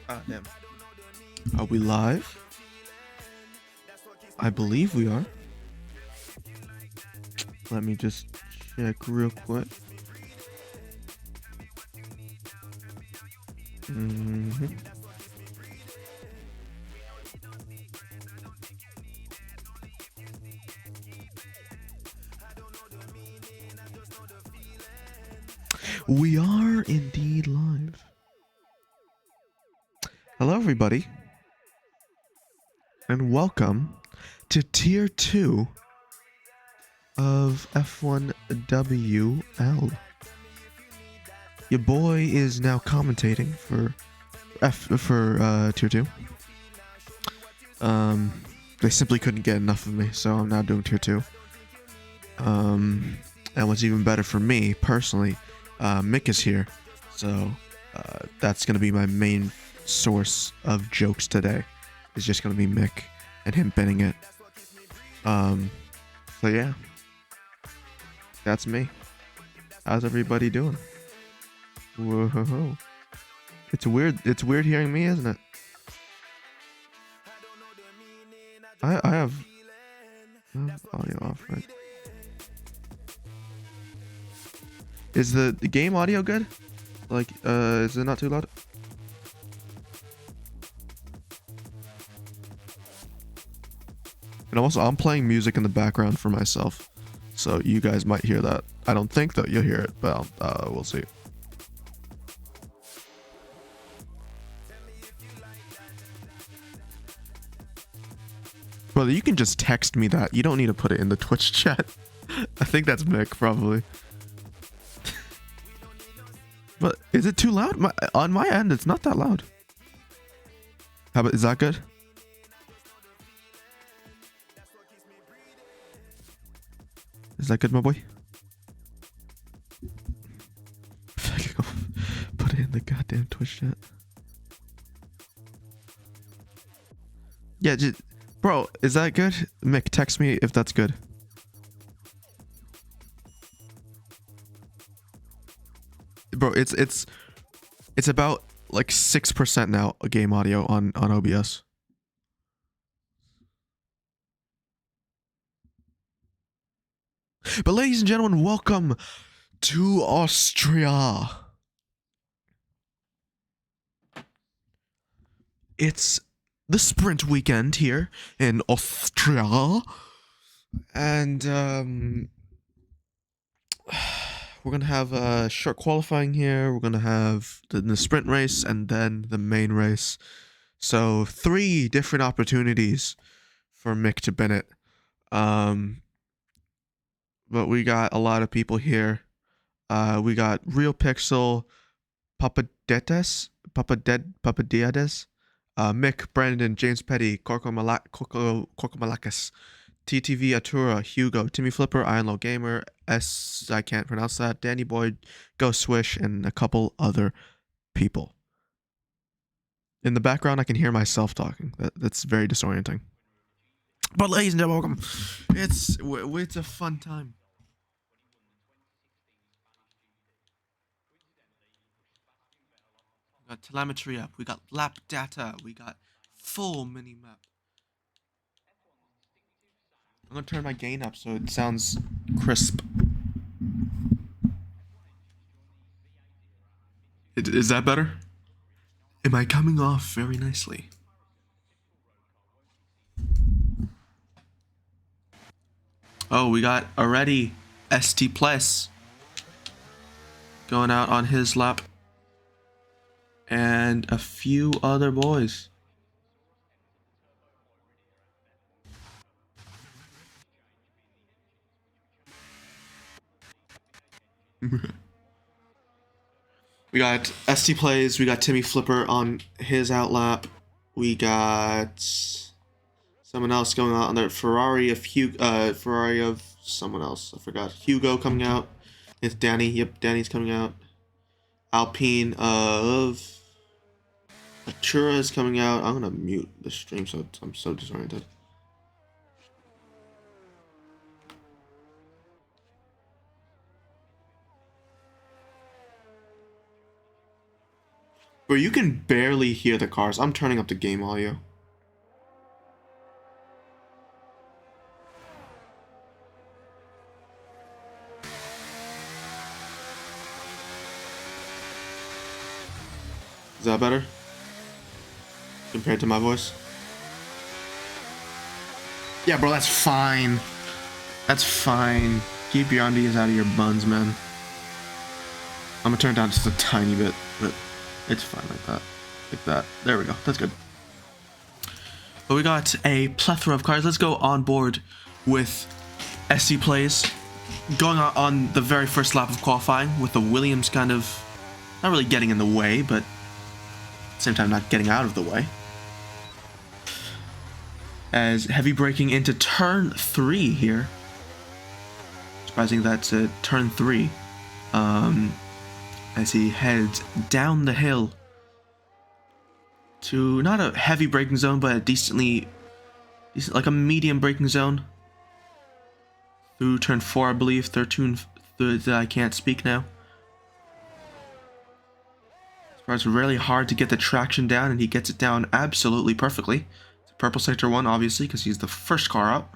Damn. Are we live? I believe we are. Let me just check real quick. We are indeed live. Hello, everybody, and welcome to Tier 2 of F1WL. Your boy is now commentating for Tier 2. They simply couldn't get enough of me, so I'm now doing Tier 2. And what's even better for me, personally, Mick is here, so that's going to be my main source of jokes today. It's just going to be Mick and him binning it. So yeah, that's me. How's everybody doing? Whoa. It's weird hearing me, isn't it? I have audio off, right? Is the game audio good? Like, is it not too loud? And also, I'm playing music in the background for myself, so you guys might hear that. I don't think that you'll hear it, but we'll see. Brother, you can just text me that. You don't need to put it in the Twitch chat. I think that's Mick, probably. But is it too loud? On my end, it's not that loud. How about, is that good? Is that good, my boy? Put it in the goddamn Twitch chat. Yeah, bro, is that good? Mick, text me if that's good. Bro, it's about like 6% now, game audio on OBS. But ladies and gentlemen, welcome to Austria. It's the sprint weekend here in Austria, and we're gonna have a short qualifying here. We're gonna have the sprint race and then the main race. So 3 different opportunities for Mick to Bennett. But we got a lot of people here. We got Real Pixel, Papadiades, Mick, Brandon, James Petty, Corco Malakis, TTV Atura, Hugo, Timmy Flipper, Ironlow Gamer, I can't pronounce that, Danny Boyd, Ghost Swish, and a couple other people. In the background, I can hear myself talking. That's very disorienting. But ladies and gentlemen, welcome. It's a fun time. We got telemetry up. We got lap data. We got full mini map. I'm gonna turn my gain up so it sounds crisp. Is that better? Am I coming off very nicely? Oh, we got already ST Plus going out on his lap. And a few other boys. We got ST Plays, we got Timmy Flipper on his outlap. We got someone else going out on their Ferrari of Ferrari of someone else. I forgot. Hugo coming out. It's Danny. Yep, Danny's coming out. Alpine of Atura is coming out. I'm gonna mute the stream so I'm so disoriented. Bro, you can barely hear the cars. I'm turning up the game audio. Is that better? Compared to my voice? Yeah, bro, that's fine. That's fine. Keep your undies out of your buns, man. I'm gonna turn it down just a tiny bit, but it's fine like that. Like that. There we go. That's good. But we got a plethora of cars. Let's go on board with SC plays. Going on the very first lap of qualifying with the Williams kind of not really getting in the way, but at the same time not getting out of the way. As heavy braking into turn 3 here. Surprising that's turn 3. As he heads down the hill to not a heavy braking zone, but a decent, like a medium braking zone. Through turn 4, I believe. I can't speak now. It's really hard to get the traction down, and he gets it down absolutely perfectly. It's purple sector 1, obviously, because he's the first car up.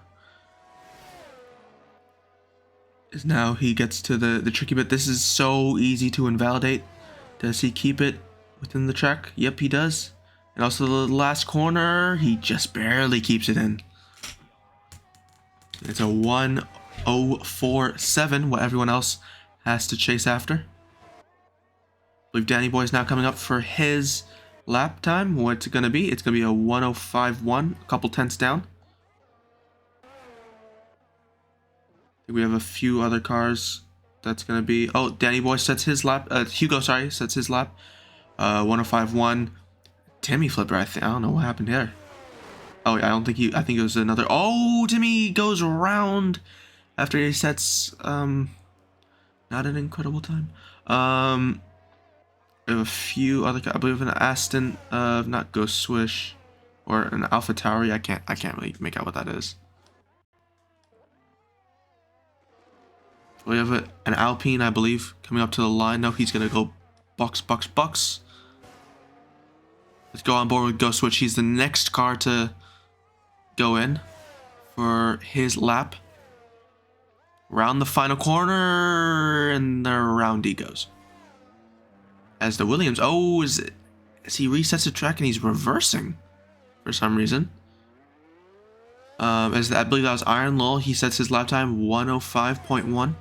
Is now he gets to the tricky bit. This is so easy to invalidate. Does he keep it within the track? Yep, he does. And also the last corner, he just barely keeps it in. It's a 1:04.7, what everyone else has to chase after. I believe Danny Boy's now coming up for his lap time. What's it going to be? It's going to be a 1:05.1, a couple tenths down. We have a few other cars. That's going to be... Oh, Danny Boy sets his lap. Hugo, sorry, sets his lap. 1:05.1. Timmy Flipper, I don't know what happened there. Oh, I don't think he... I think it was another... Oh, Timmy goes around after he sets... not an incredible time. We have a few other... I believe an Aston... not Ghost Swish. Or an Alpha Tauri. I can't really make out what that is. We have an Alpine, I believe, coming up to the line. No, he's going to go box. Let's go on board with Ghost Switch. He's the next car to go in for his lap. Round the final corner, and around he goes. As the Williams... Oh, as he resets the track and he's reversing for some reason. I believe that was Iron Lull. He sets his lap time 1:05.1.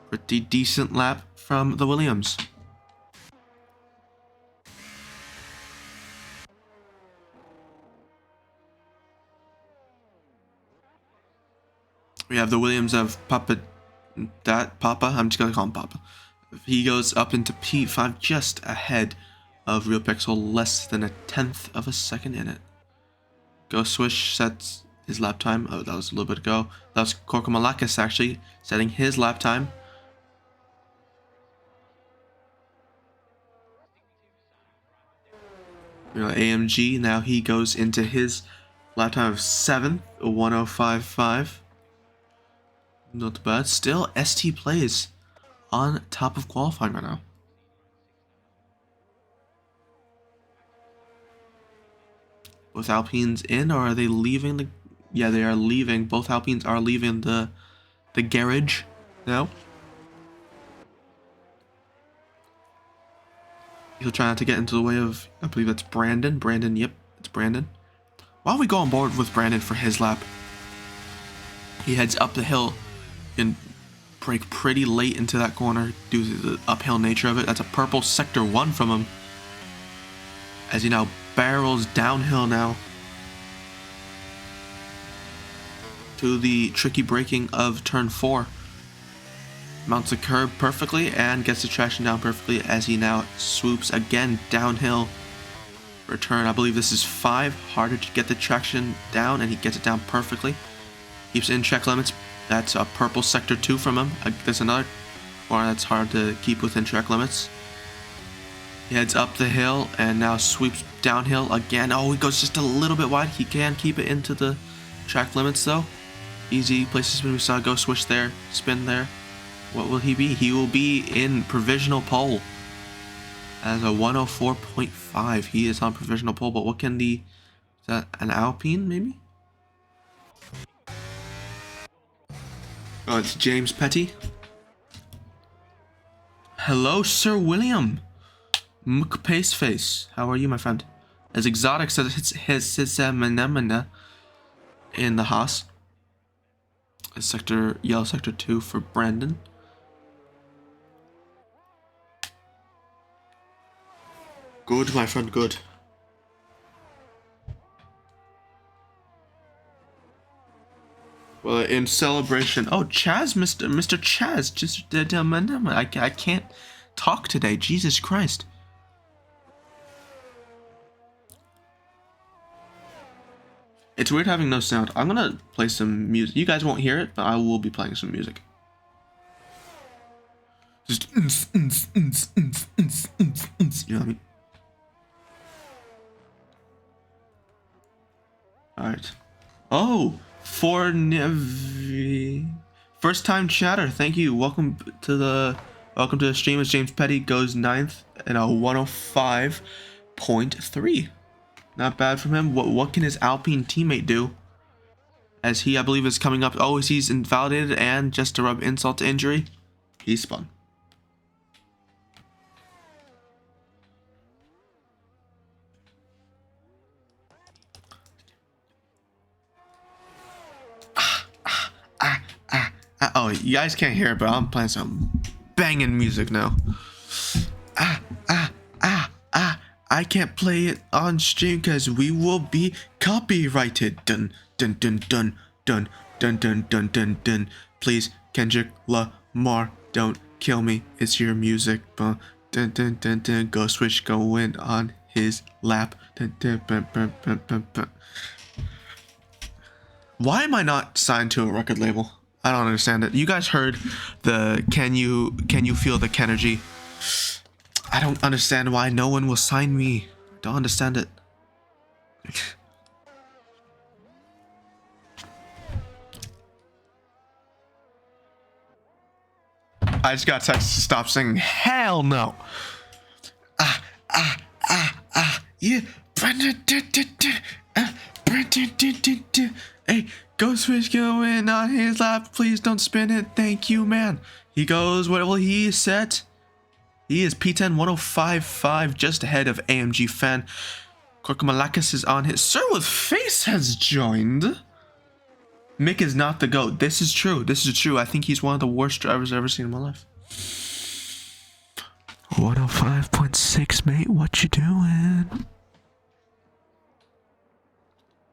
Pretty decent lap from the Williams. We have the Williams of Papa. I'm just gonna call him Papa. He goes up into P5 just ahead of Real Pixel, less than 1/10 of a second in it. Ghost Swish sets his lap time. Oh, that was a little bit ago. That was Korkomalakis actually setting his lap time. AMG, now he goes into his lap time of 7th, 1:05.5. Not bad. Still, ST plays on top of qualifying right now. Both Alpines in, or are they leaving the... Yeah, they are leaving. Both Alpines are leaving the garage now. He'll try not to get into the way of... I believe that's Brandon. Brandon, yep, it's Brandon. Why don't we go on board with Brandon for his lap? He heads up the hill and brake pretty late into that corner due to the uphill nature of it. That's a purple sector 1 from him. As he now barrels downhill now to the tricky braking of turn 4. Mounts the curb perfectly and gets the traction down perfectly as he now swoops again downhill for a turn. I believe this is 5. Harder to get the traction down, and he gets it down perfectly. Keeps in check limits. That's a purple sector 2 from him. There's another one that's hard to keep within track limits. He heads up the hill and now sweeps downhill again. Oh, he goes just a little bit wide. He can keep it into the track limits though. Easy place to spin. We saw Go Switch there, spin there. What will he be? He will be in provisional pole. as a 104.5. He is on provisional pole, but what can the... Is that an Alpine, maybe? Oh, it's James Petty. Hello, Sir William. Paceface. How are you, my friend? As exotic as his in the Haas. Sector, yellow sector 2 for Brandon. Good, my friend, good. Well, in celebration. Oh, Chaz, Mr. Chaz, just I can't talk today. Jesus Christ. It's weird having no sound. I'm gonna play some music. You guys won't hear it, but I will be playing some music. Just you know what I mean? Alright. Oh, for Nevi. First time chatter, thank you. Welcome to the stream as James Petty goes 9th at a 105.3. Not bad from him. What can his Alpine teammate do? As he, I believe, is coming up. Oh, he's invalidated, and just to rub insult to injury, he's spun. Oh, you guys can't hear it, but I'm playing some banging music now. I can't play it on stream because we will be copyrighted. Dun dun dun dun dun dun dun dun dun dun. Please, Kendrick Lamar, don't kill me. It's your music. Dun dun dun dun. Go switch, go in on his lap. Dun, dun, dun, dun, dun, dun, dun. Why am I not signed to a record label? I don't understand it. You guys heard the can you feel the Kenergy? I don't understand why no one will sign me. Don't understand it. I just got text to stop singing. Hell no. Yeah. Hey, go switch going on his lap. Please don't spin it. Thank you, man. He goes, what will he set? He is P10 105.5, just ahead of AMG fan. Korkamalakis is on his. Sir with Face has joined. Mick is not the GOAT. This is true. This is true. I think he's one of the worst drivers I've ever seen in my life. 105.6, mate. What you doing?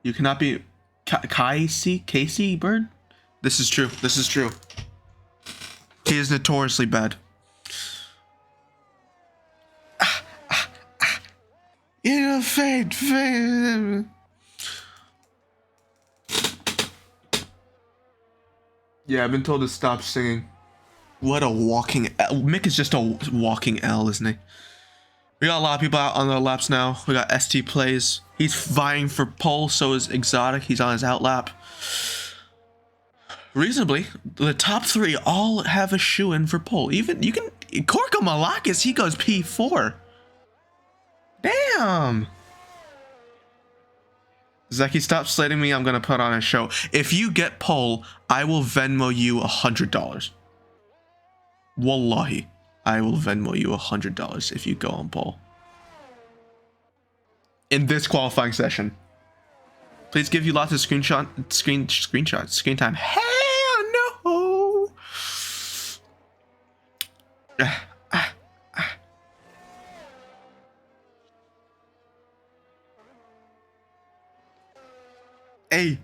You cannot be Casey Bird? This is true. This is true. He is notoriously bad. You know, fade. Yeah, I've been told to stop singing. What a walking L. Mick is just a walking L, isn't he? We got a lot of people out on their laps now. We got ST Plays. He's vying for pole, so is Exotic. He's on his outlap. Reasonably, the top 3 all have a shoe-in for pole. Even, you can... Korkamalakis, he goes P4. Damn! Zeki, stop slating me. I'm gonna put on a show. If you get pole, I will Venmo you $100. Wallahi, I will Venmo you $100 if you go on pole. In this qualifying session. Please give you lots of screen time. Hell no! Hey.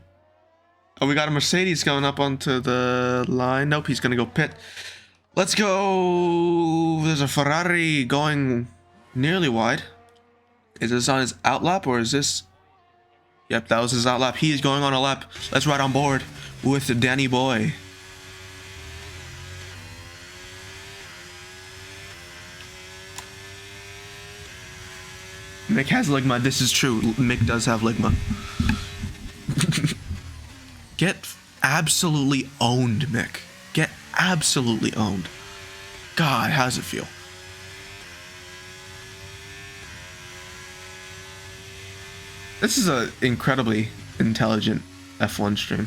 Oh, we got a Mercedes going up onto the line. Nope, he's gonna go pit. Let's go. There's a Ferrari going nearly wide. Is this on his outlap or is this? Yep, that was his outlap. He is going on a lap. Let's ride on board with Danny Boy. Mick has Ligma. This is true. Mick does have Ligma. Get absolutely owned, Mick. Get absolutely owned. God, how does it feel? This is a incredibly intelligent F1 stream.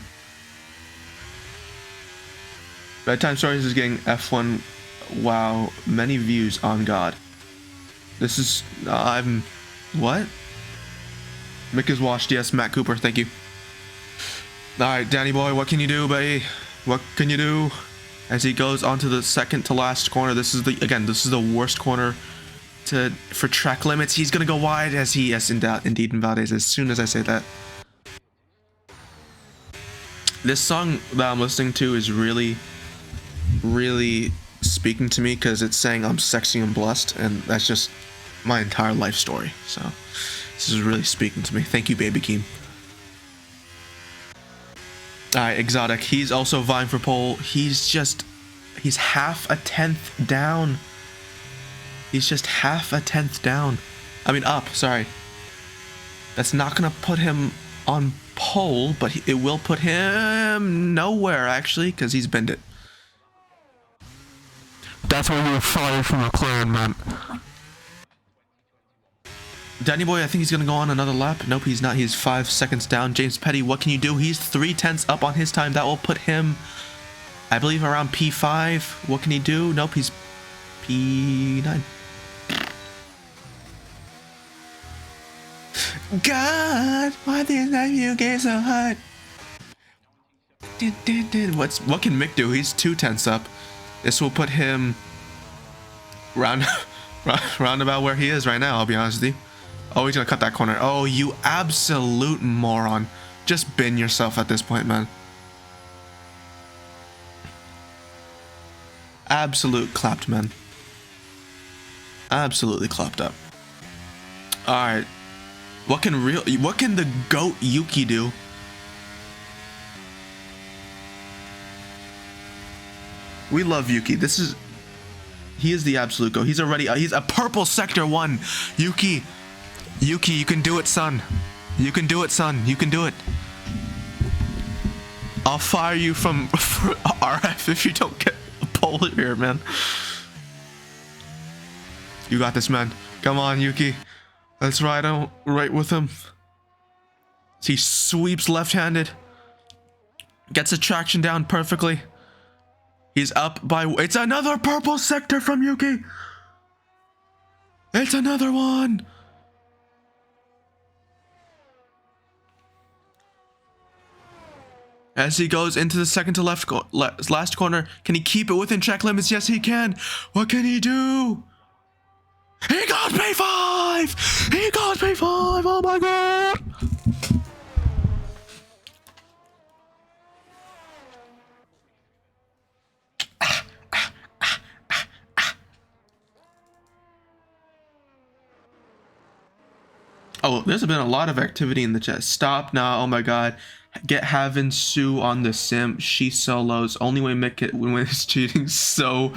Bedtime Stories is getting F1. Wow, many views on God. This is I'm what? Mick is washed. Yes, Matt Cooper. Thank you. All right, Danny boy, what can you do, buddy? What can you do? As he goes onto the second to last corner. This is the worst corner for track limits. He's gonna go wide as he indeed invalidates as soon as I say that. This song that I'm listening to is really speaking to me because it's saying I'm sexy and blessed, and that's just my entire life story. So this is really speaking to me. Thank you, Baby Keem. Alright, Exotic. He's also vying for pole. He's half a tenth down. He's just half a tenth down. I mean up, sorry. That's not gonna put him on pole, but it will put him nowhere actually, because he's bent it. That's why we were fired from McLaren, man. Danny boy, I think he's gonna go on another lap. Nope, he's not. He's 5 seconds down. James Petty, what can you do? He's 3/10 up on his time. That will put him, I believe, around P5. What can he do? Nope, he's P9. God, why did you get so hot? What can Mick do? He's 2/10 up. This will put him round about where he is right now, I'll be honest with you. Oh, he's gonna cut that corner. Oh, you absolute moron. Just bin yourself at this point, man. Absolute clapped, man. Absolutely clapped up. Alright. What can the GOAT Yuki do? We love Yuki. He is the absolute GOAT. He's a purple sector 1. Yuki, you can do it, son. You can do it, son. You can do it. I'll fire you from RF if you don't get a pole here, man. You got this, man. Come on, Yuki. Let's ride out right with him. He sweeps left-handed. Gets the traction down perfectly. He's up by... It's another purple sector from Yuki. It's another one. As he goes into the second to last corner, can he keep it within track limits? Yes, he can. What can he do? He goes P5! He goes P5! Oh my god! Oh, there's been a lot of activity in the chat. Stop now. Oh my god. Get Havin Sue on the sim. She solos. Only way Mick can win is cheating. So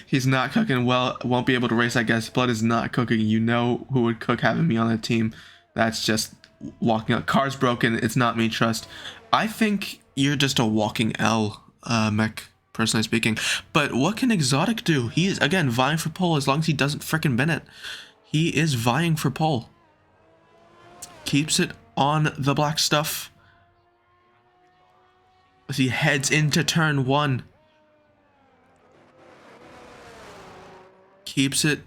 he's not cooking well. Won't be able to race, I guess. Blood is not cooking. You know who would cook having me on the team. That's just walking out. Car's broken. It's not me, trust. I think you're just a walking L, Mick, personally speaking. But what can Exotic do? He is, again, vying for pole as long as he doesn't frickin' bin it. He is vying for pole. Keeps it on the black stuff as he heads into turn 1. Keeps it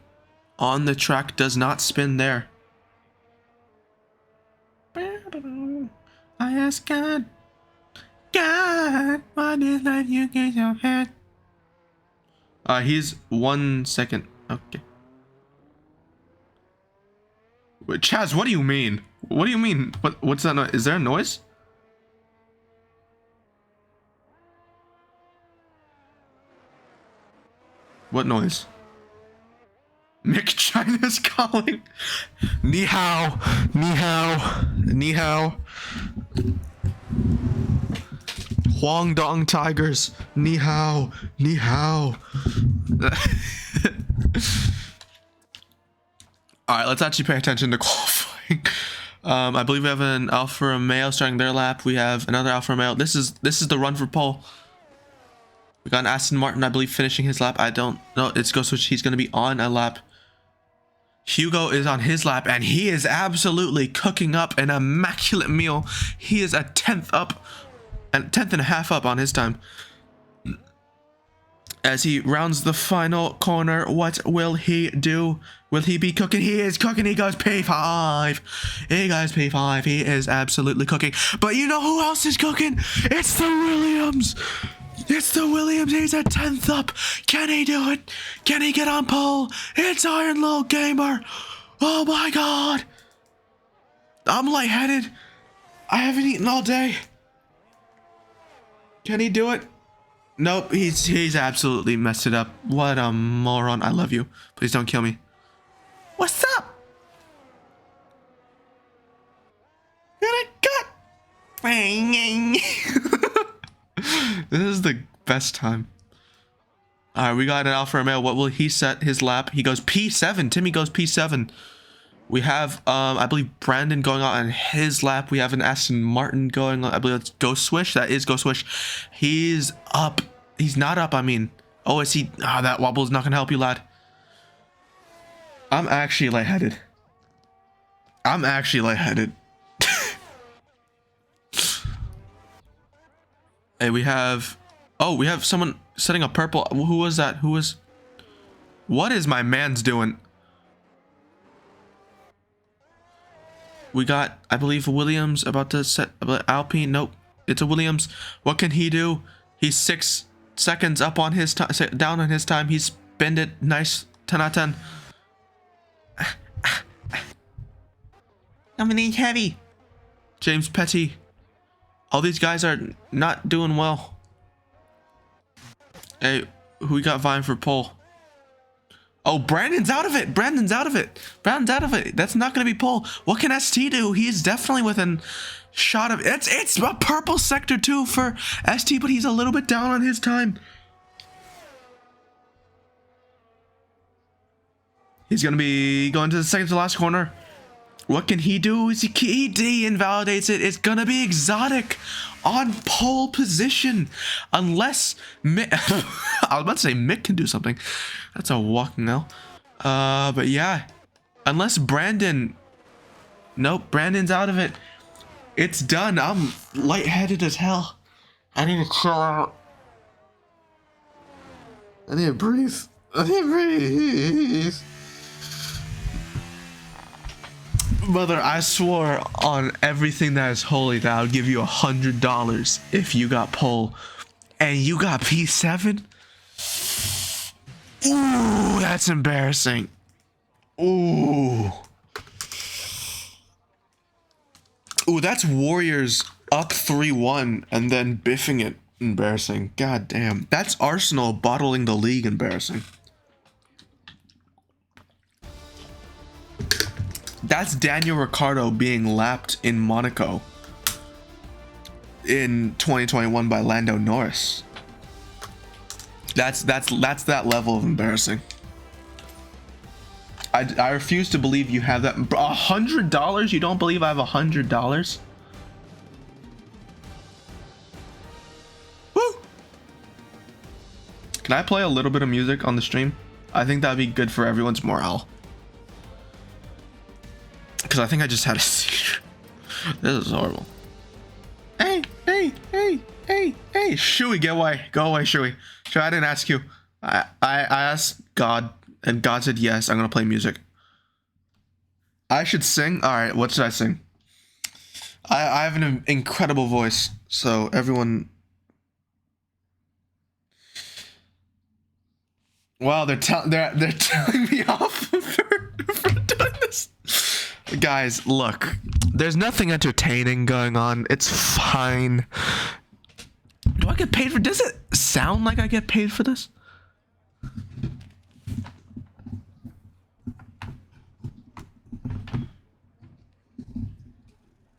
on the track, does not spin there. I ask God, why did let you get your head? He's 1 second. Okay. Wait, Chaz, what do you mean? What do you mean? What's that noise? Is there a noise? What noise? Mick China's calling. Ni hao. Ni hao. Ni hao. Huangdong Tigers. Ni hao. Ni hao. Alright, let's actually pay attention to qualifying. I believe we have an Alfa Romeo starting their lap. We have another Alfa Romeo. This is the run for pole. We got an Aston Martin, I believe, finishing his lap. I don't know. It's go switch. He's going to be on a lap. Hugo is on his lap, and he is absolutely cooking up an immaculate meal. He is a tenth and a half up on his time. As he rounds the final corner, what will he do? Will he be cooking? He is cooking. He goes P5. He goes P5. He is absolutely cooking. But you know who else is cooking? It's the Williams. It's the Williams. He's a 10th up. Can he do it? Can he get on pole? It's Iron Low Gamer. Oh my god. I'm lightheaded. I haven't eaten all day. Can he do it? Nope, he's absolutely messed it up. What a moron. I love you. Please don't kill me. What's up? This is the best time. Alright, we got an Alfa Romeo. What will he set his lap? He goes P7. Timmy goes P7. We have, I believe, Brandon going on his lap. We have an Aston Martin going on. I believe it's Ghost Swish. That is Ghost Swish. He's up. He's not up, I mean. Oh, is he? Ah, that wobble's not going to help you, lad. I'm actually lightheaded. Hey, we have... Oh, we have someone setting a purple... Who was that? Who was... What is my man's doing? We got, I believe, Williams about to set... Alpine. Nope. It's a Williams. What can he do? He's 6 seconds up on his time... Down on his time. He's bend it. Nice. 10 out of 10. I'm gonna eat heavy. James Petty. All these guys are not doing well. Hey, who we got vying for pole? Oh, Brandon's out of it. Brandon's out of it. That's not going to be pole. What can ST do? He's definitely within shot of... It's a purple sector too for ST, but he's a little bit down on his time. He's going to be going to the second to last corner. What can he do? He invalidates it. It's going to be Exotic on pole position. Unless Mick... I was about to say Mick can do something. That's a walking L. But yeah. Unless Brandon... Nope, Brandon's out of it. It's done. I'm lightheaded as hell. I need to chill out. I need to breathe. Mother, I swore on everything that is holy that I would give you $100 if you got pole. And you got P7? Ooh, that's embarrassing. Ooh. Ooh, that's Warriors up 3-1 and then biffing it. Embarrassing. God damn. That's Arsenal bottling the league. Embarrassing. That's Daniel Ricciardo being lapped in Monaco in 2021 by Lando Norris. That's that level of embarrassing. I refuse to believe you have that. $100? You don't believe I have $100? Woo! Can I play a little bit of music on the stream? I think that'd be good for everyone's morale. Because I think I just had a seizure. This is horrible. Hey, Shuey, get away. Go away, Shuey. Shuey, I didn't ask you. I asked God, and God said yes, I'm going to play music. I should sing? Alright, what should I sing? I have an incredible voice, so everyone... Wow, they're telling me off for doing this. Guys, look, there's nothing entertaining going on. It's fine. Do I get paid for... Does it sound like I get paid for this?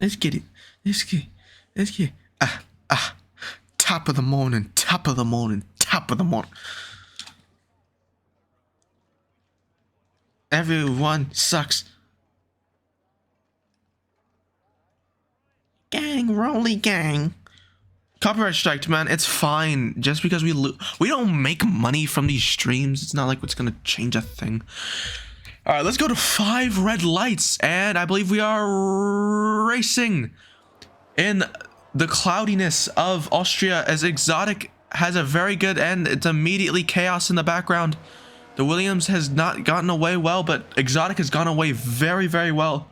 Let's get it. Top of the morning. Everyone sucks. Gang, Rolly gang. Copyright strike, man. It's fine. Just because we don't make money from these streams, it's not like it's gonna change a thing. All right, let's go to 5 red lights, and I believe we are racing in the cloudiness of Austria as Exotic has a very good end. It's immediately chaos in the background. The Williams has not gotten away well, but Exotic has gone away very, very well.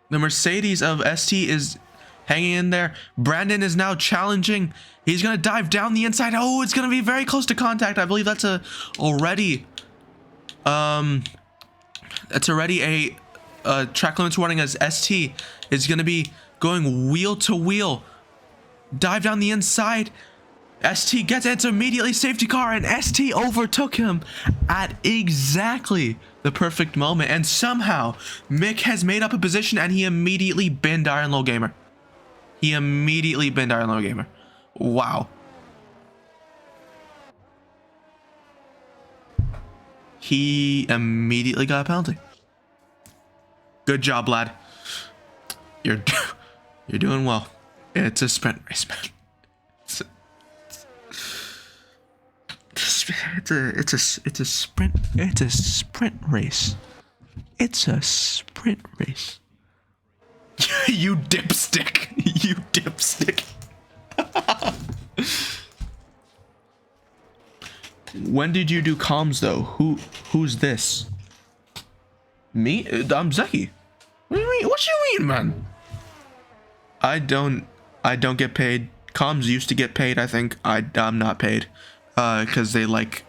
The Mercedes of ST is hanging in there. Brandon is now challenging. He's going to dive down the inside. Oh, it's going to be very close to contact. I believe that's already a track limits warning, as ST is going to be going wheel to wheel. Dive down the inside. ST gets into immediately safety car, and ST overtook him at exactly the perfect moment. And somehow Mick has made up a position, and he immediately binned Iron Low Gamer. Wow. He immediately got a penalty. Good job, lad. You're doing well. It's a sprint race, man. It's a sprint race. It's a sprint race. You dipstick. You dipstick. When did you do comms though? Who's this? Me? I'm Zeki. What do you mean? What you mean, man? I don't get paid. Comms used to get paid, I think. I'm not paid. Because they like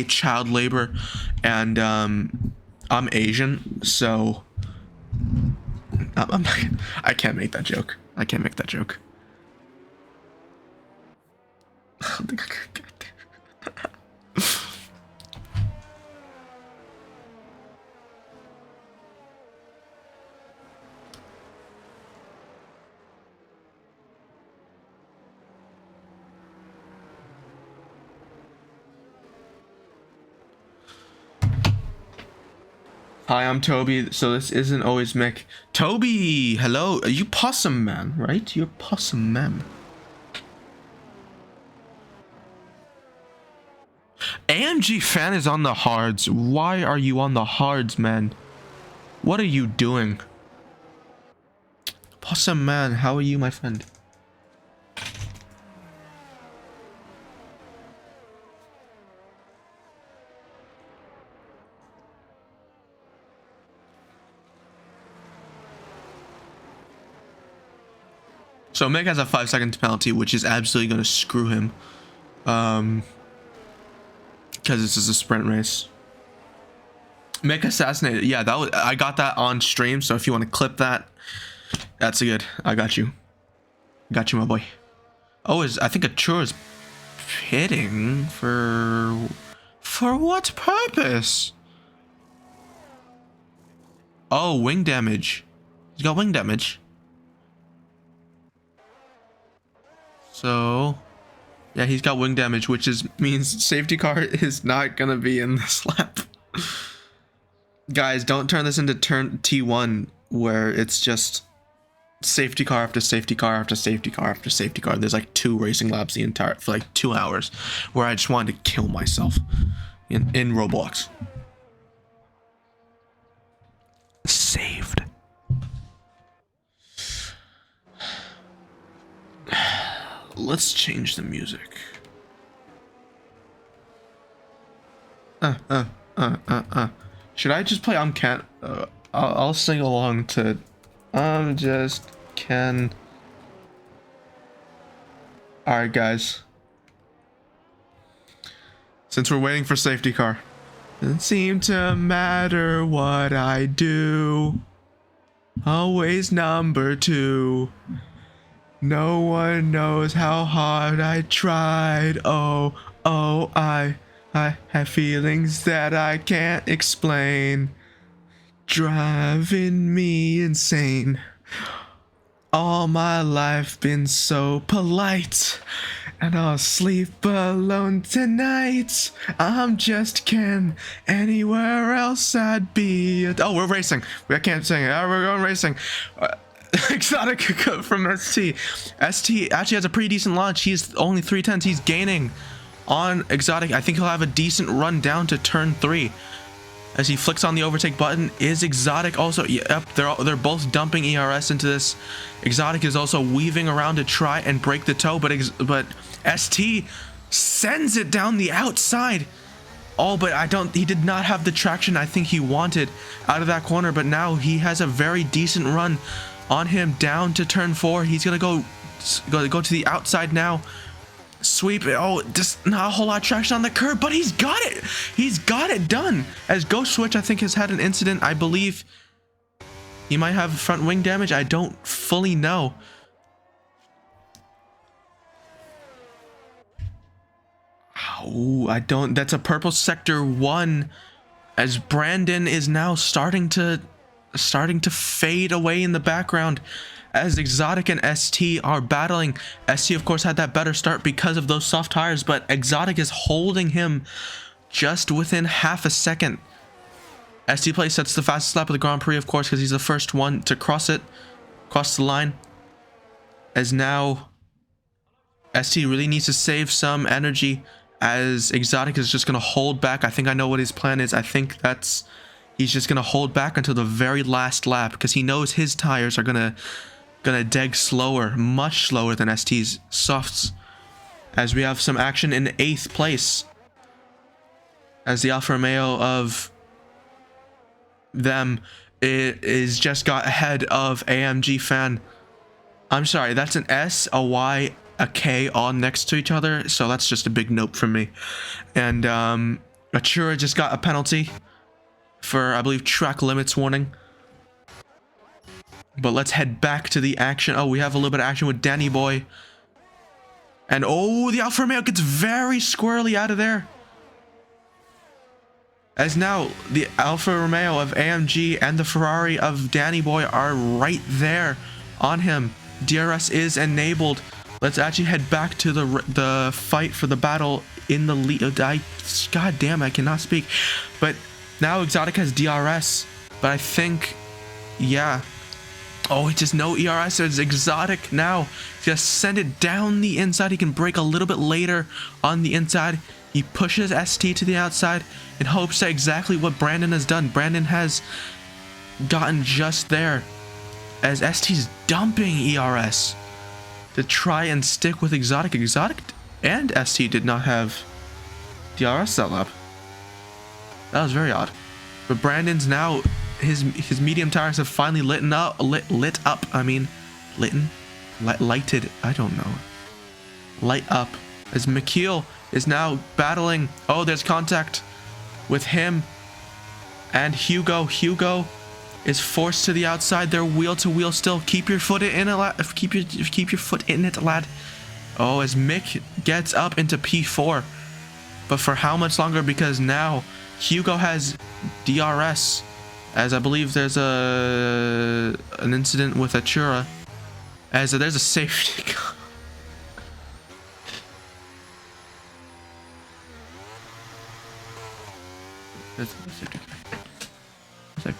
child labor, and I'm Asian, so I can't make that joke. Hi, I'm Toby. So this isn't always Mick. Toby, hello. You Possum Man, right? You're Possum Man. AMG fan is on the hards. Why are you on the hards, man? What are you doing? Possum Man, how are you, my friend? So Mick has a 5-second penalty, which is absolutely going to screw him. Because this is a sprint race. Mick assassinated. Yeah, I got that on stream, so if you want to clip that, that's good. I got you. Got you, my boy. Oh, I think a churro is hitting for what purpose? Oh, wing damage. He's got wing damage. So, yeah, he's got wing damage, which means safety car is not gonna be in this lap. Guys, don't turn this into turn T1 where it's just safety car after safety car after safety car after safety car. There's like 2 racing laps for like 2 hours where I just wanted to kill myself in Roblox. Saved. Let's change the music. Should I just play I'm Ken? I'll sing along to I'm just Ken. Alright, guys. Since we're waiting for safety car. Doesn't seem to matter what I do. Always number 2. No one knows how hard I tried. Oh, I have feelings that I can't explain. Driving me insane. All my life been so polite. And I'll sleep alone tonight. I'm just Ken. Anywhere else I'd be. Oh, we're racing. I can't sing it. We're going racing. Exotic from ST. ST actually has a pretty decent launch. He's only 310s. He's gaining on Exotic. I think he'll have a decent run down to turn 3. As he flicks on the overtake button, is Exotic also? Yep, they're both dumping ERS into this. Exotic is also weaving around to try and break the toe, but ST sends it down the outside. Oh, but he did not have the traction I think he wanted out of that corner, but now he has a very decent run on him down to turn 4. He's gonna go to the outside now. Sweep it. Oh, just not a whole lot of traction on the curb, but he's got it. He's got it done. As Ghost Switch, I think, has had an incident. I believe he might have front wing damage. I don't fully know. Oh, I don't. That's a purple sector 1. As Brandon is now starting to fade away in the background. As Exotic and ST are battling. ST, of course, had that better start because of those soft tires, but Exotic is holding him just within half a second. ST Play sets the fastest lap of the Grand Prix, of course, because he's the first one to cross the line. As now, ST really needs to save some energy, as Exotic is just going to hold back. I think I know what his plan is. I think he's just going to hold back until the very last lap, because he knows his tires are gonna deg slower, much slower than ST's softs. As we have some action in 8th place, as the Alfa Romeo of them is just got ahead of AMG Fan. I'm sorry, that's an S, a Y, a K all next to each other, so that's just a big nope from me. And Atura just got a penalty for, I believe, track limits warning. But let's head back to the action. Oh, we have a little bit of action with Danny Boy. And oh, the Alfa Romeo gets very squirrely out of there. As now the Alfa Romeo of AMG and the Ferrari of Danny Boy are right there on him. DRS is enabled. Let's actually head back to the fight for the battle in the lead. God damn, I cannot speak. But now Exotic has DRS. But I think, yeah. Oh, it's just no ERS. It's Exotic now. Just send it down the inside. He can brake a little bit later on the inside. He pushes ST to the outside in hopes that exactly what Brandon has done. Brandon has gotten just there as ST's dumping ERS to try and stick with Exotic. Exotic and ST did not have DRS that lap. That was very odd. But Brandon's now, his medium tires have finally lit up. I mean, lighted. I don't know. Light up. As McKeel is now battling. Oh, there's contact with him and Hugo. Hugo is forced to the outside. They're wheel to wheel still. Keep your foot in it, lad. Keep your foot in it, lad. Oh, as Mick gets up into P4, but for how much longer? Because now Hugo has DRS. As I believe there's an incident with Atura. As there's a safety car. There's a safety car. It's like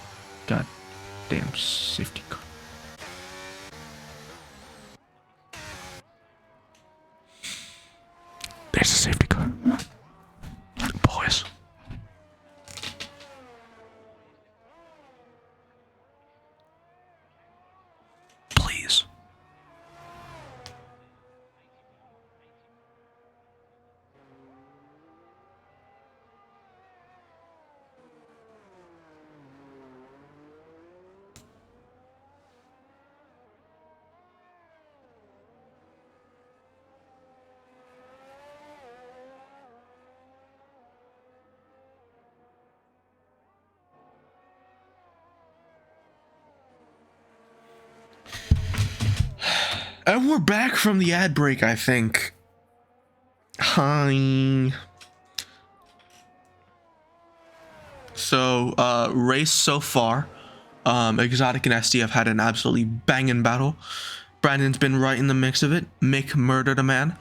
goddamn safety car. There's a safety car. Boys. Please. And we're back from the ad break, I think. Hi. So, race so far. Exotic and SD have had an absolutely banging battle. Brandon's been right in the mix of it. Mick murdered a man.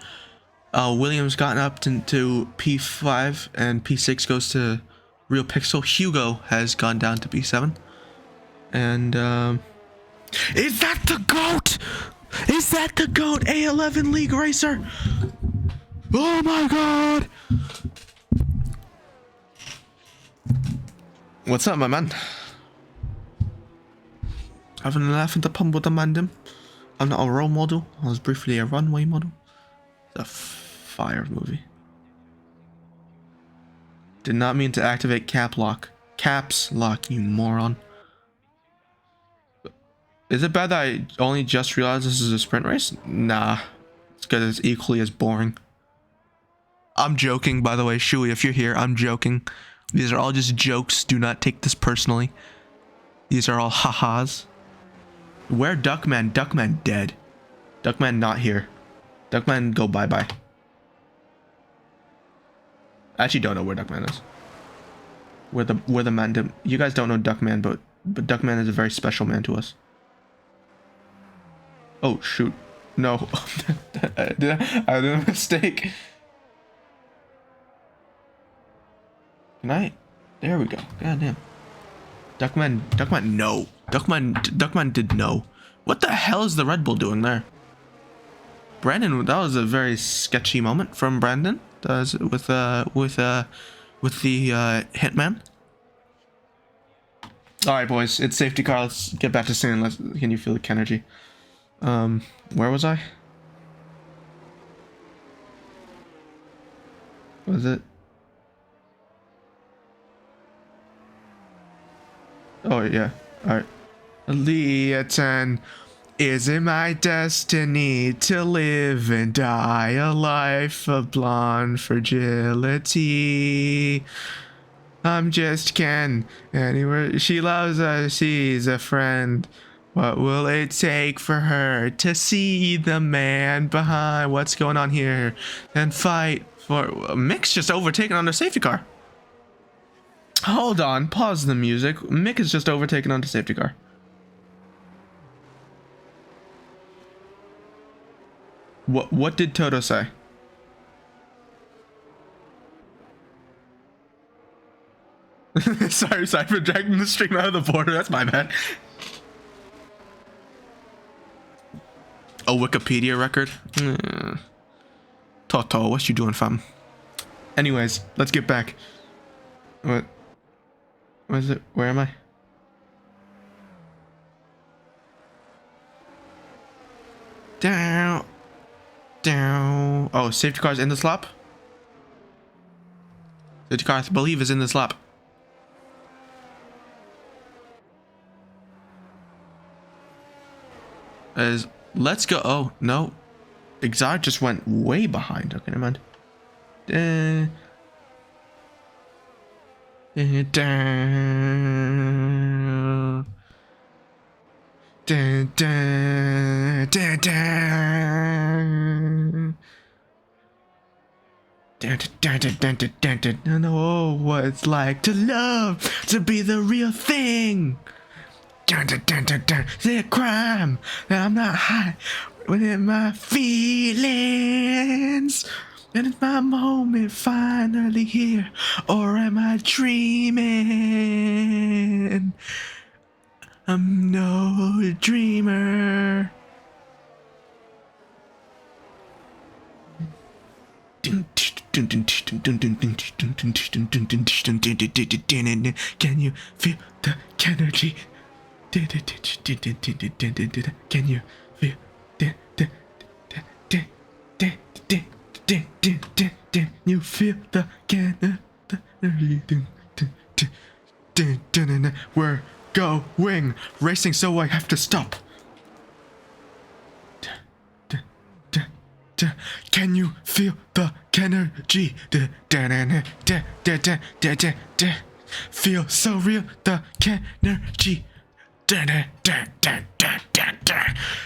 Williams gotten up to P5, and P6 goes to Real Pixel. Hugo has gone down to P7. And, is that the GOAT? Is that the GOAT A11 League Racer? Oh my god! What's up, my man? Having a laugh at the pump with the mandem. I'm not a role model. I was briefly a runway model. It's a fire movie. Did not mean to activate cap lock. Caps lock, you moron. Is it bad that I only just realized this is a sprint race? Nah. It's because it's equally as boring. I'm joking, by the way. Shui, if you're here, I'm joking. These are all just jokes. Do not take this personally. These are all ha-has. Where Duckman? Duckman dead. Duckman not here. Duckman go bye-bye. I actually don't know where Duckman is. Where the man... You guys don't know Duckman, but Duckman is a very special man to us. Oh, shoot. No. I did a mistake. Can I? There we go. God damn. Duckman, no. Duckman did no. What the hell is the Red Bull doing there? Brandon, that was a very sketchy moment from Brandon. With the hitman. All right, boys, it's safety car. Let's get back to saying. Can you feel the energy? Where was I? Was it? Oh yeah. All right. Leoton, is it my destiny to live and die a life of blonde fragility? I'm just Ken. Anywhere she loves us, she's a friend. What will it take for her to see the man behind what's going on here and fight for... Mick's just overtaken on the safety car. Hold on, pause the music. Mick is just overtaken on the safety car. What did Toto say? sorry for dragging the stream out of the border. That's my bad. A Wikipedia record? Toto, what you doing, fam? Anyways, let's get back. What is it? Where am I? Down. Oh, safety car's in this lap? Safety car, I believe, is in this lap. Let's go. Oh, no. Exotic just went way behind. Okay, never mind. I know what it's like to love, to be the real thing. The crime that I'm not high within my feelings. And is my moment finally here, or am I dreaming? I'm no dreamer. Can you feel the energy? Can you feel you feel the energy? We're going racing, so I have to stop. Can you feel the energy? Feel so real, the energy.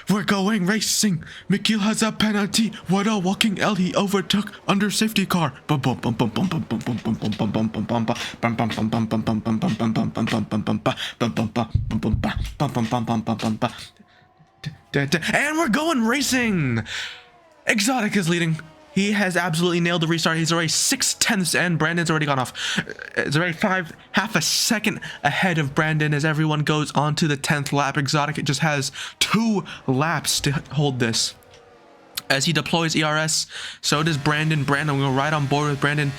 We're going racing. Mikhail has a penalty. What a walking L he overtook under safety car. And we're going racing. Exotic is leading. He has absolutely nailed the restart. He's already 6/10 and Brandon's already gone off. It's already half a second ahead of Brandon as everyone goes on to the 10th lap. Exotic just has 2 laps to hold this. As he deploys ERS, so does Brandon. Brandon, I'm going to ride on board with Brandon.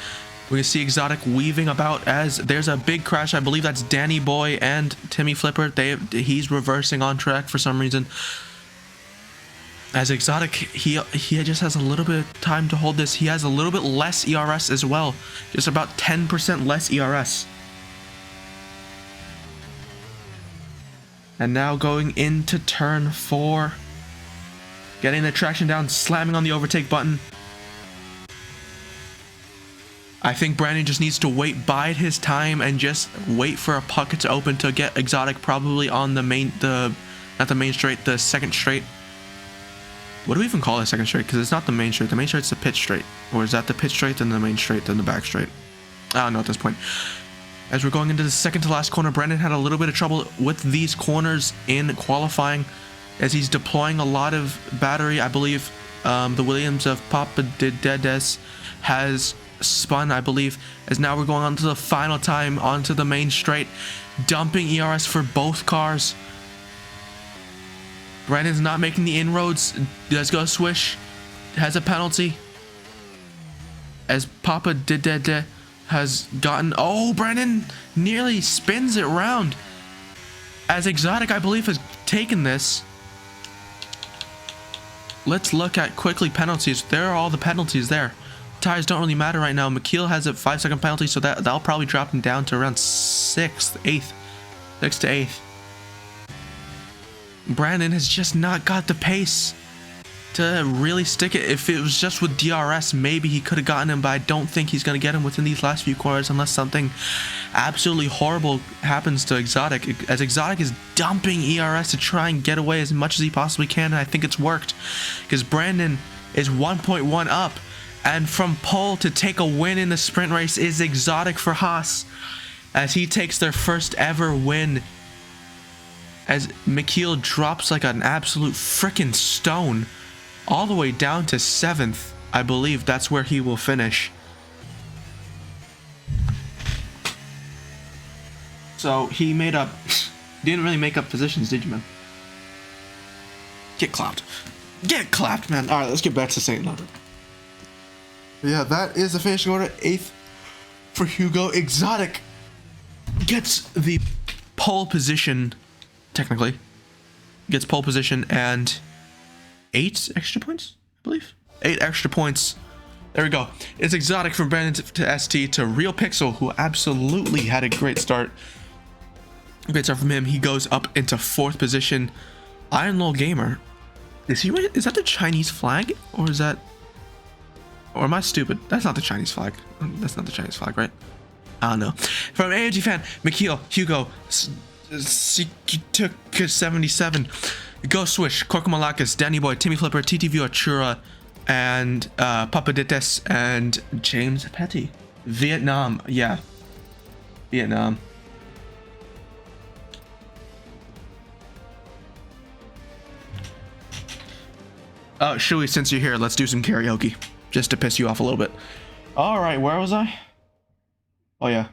We can see Exotic weaving about as there's a big crash. I believe that's Danny Boy and Timmy Flipper. He's reversing on track for some reason. As Exotic, he just has a little bit of time to hold this. He has a little bit less ERS as well. Just about 10% less ERS. And now going into turn 4. Getting the traction down, slamming on the overtake button. I think Brandon just needs to bide his time and just wait for a pocket to open to get Exotic probably on the not the main straight, the second straight. What do we even call it second straight? Because it's not the main straight. The main straight's the pitch straight. Or is that the pitch straight, then the main straight, then the back straight? I don't know at this point. As we're going into the second to last corner, Brandon had a little bit of trouble with these corners in qualifying as he's deploying a lot of battery. I believe the Williams of Papa Dedes has spun, I believe, as now we're going on to the final time onto the main straight, dumping ERS for both cars. Brandon's not making the inroads. Does go swish, has a penalty as Papa Dede has gotten. Oh, Brandon nearly spins it round as Exotic, I believe, has taken this. Let's look at quickly penalties. There are all the penalties there. Tires don't really matter right now. McKeel has a 5-second penalty, so that'll probably drop him down to around 6th, 8th, 6th to 8th. Brandon has just not got the pace to really stick it. If it was just with DRS, maybe he could have gotten him, but I don't think he's going to get him within these last few corners unless something absolutely horrible happens to Exotic, as Exotic is dumping ERS to try and get away as much as he possibly can, and I think it's worked because Brandon is 1.1 up, and from pole to take a win in the sprint race is Exotic for Haas as he takes their first ever win, as McKeel drops like an absolute freaking stone all the way down to 7th. I believe that's where he will finish. So he didn't really make up positions, did you, man? Get clapped. Get clapped, man. All right, let's get back to St. London. Yeah, that is the finishing order. 8th for Hugo. Exotic gets the pole position. Technically gets pole position and 8 extra points, I believe. 8 extra points. There we go. It's Exotic from Brandon to ST to Real Pixel, who absolutely had a great start. Great start from him. He goes up into 4th position. Iron Lol Gamer. Is that the Chinese flag? Or is that... Or am I stupid? That's not the Chinese flag. That's not the Chinese flag, right? I don't know. From AMG fan, McKeel, Hugo, took 77, Go Swish, Korkumalakas, Danny Boy, Timmy Flipper, TTV Achura, and Papadites and James Petty. Vietnam, yeah. Vietnam. Oh, Shui, since you're here, let's do some karaoke. Just to piss you off a little bit. Alright, where was I? Oh, yeah.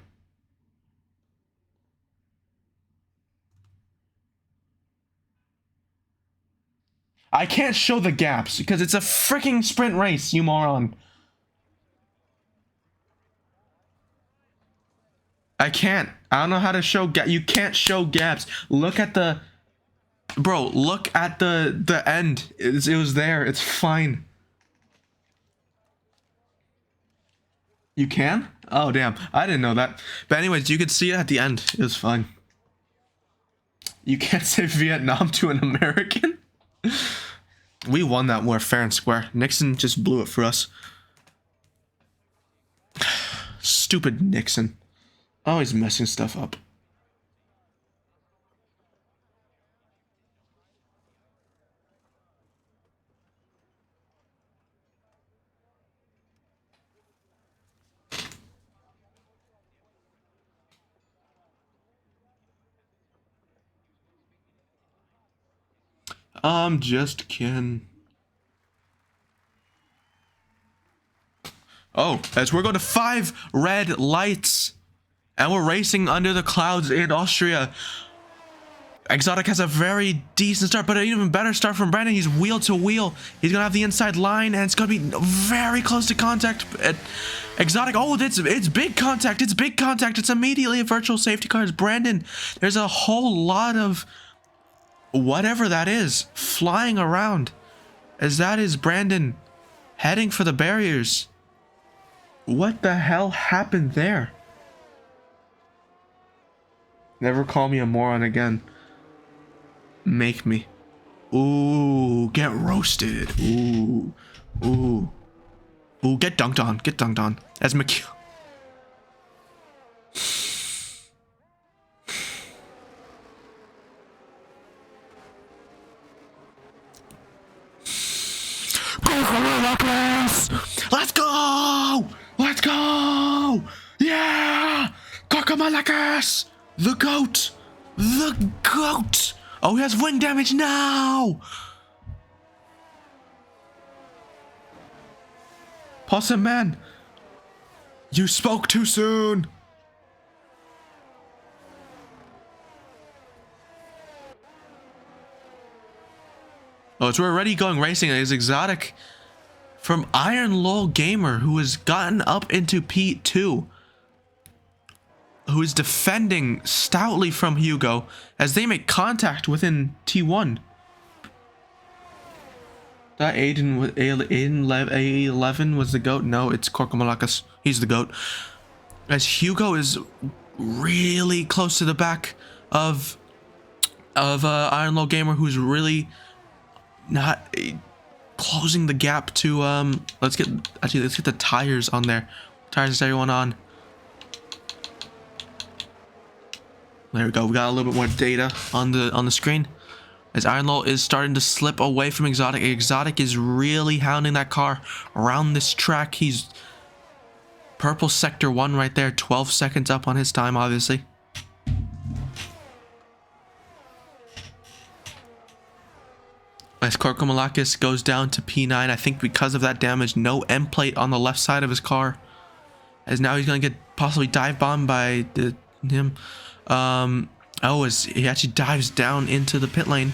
I can't show the gaps because it's a freaking sprint race, you moron. I can't. I don't know how to show you can't show gaps. Look at the... Bro, look at the end. It was there. It's fine. You can? Oh, damn. I didn't know that. But anyways, you could see it at the end. It was fine. You can't say Vietnam to an American? We won that war fair and square. Nixon just blew it for us. Stupid Nixon. Always messing stuff up. Just kidding. Oh, as we're going to 5 red lights. And we're racing under the clouds in Austria. Exotic has a very decent start, but an even better start from Brandon. He's wheel to wheel. He's gonna have the inside line, and it's gonna be very close to contact. Exotic, oh, it's big contact. It's big contact. It's immediately a virtual safety car. It's Brandon. There's a whole lot of whatever that is flying around, as that is Brandon heading for the barriers. What the hell happened there? Never call me a moron again. Make me. Ooh, get roasted. Ooh, ooh, ooh, get dunked on. Get dunked on. As McHugh. Let's go! Let's go! Yeah! Kokomalakis! The GOAT! The GOAT! Oh, he has wing damage now! Possum Man! You spoke too soon! Oh, it's already going racing. It's Exotic from Iron Lol Gamer, who has gotten up into P2. Who is defending stoutly from Hugo as they make contact within T1. That A11 was the GOAT. No, it's Korkomalakas. He's the GOAT. As Hugo is really close to the back of Iron Low Gamer, who's really not closing the gap to let's get the tires on there. Tires is everyone on. There we go. We got a little bit more data on the screen. As Ironlow is starting to slip away from Exotic. Exotic is really hounding that car around this track. He's purple sector 1 right there. 12 seconds up on his time, obviously. As Korkomalakis goes down to P9, I think because of that damage, no end plate on the left side of his car. As now he's going to get possibly dive bombed by him. As he actually dives down into the pit lane.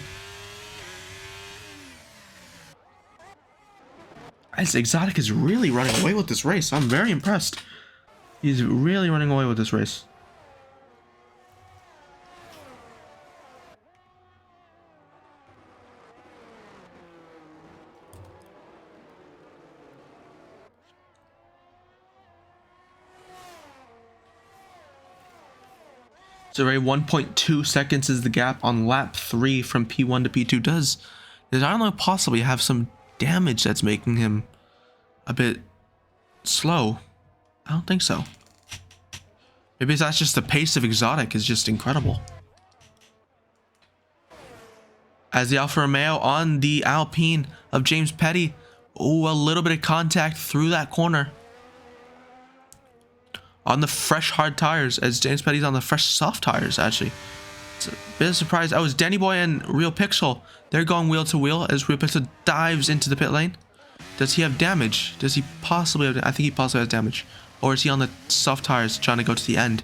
As Exotic is really running away with this race. I'm very impressed. He's really running away with this race. So very 1.2 seconds is the gap on lap 3 from P1 to P2. Does Ironlow possibly have some damage that's making him a bit slow? I don't think so. Maybe that's just the pace of Exotic is just incredible. As the Alfa Romeo on the Alpine of James Petty. Oh, a little bit of contact through that corner. On the fresh hard tires, as James Petty's on the fresh soft tires, actually. It's a bit of a surprise. Oh, it's Danny Boy and Real Pixel. They're going wheel to wheel as Real Pixel dives into the pit lane. Does he have damage? Does he possibly have... I think he possibly has damage. Or is he on the soft tires trying to go to the end?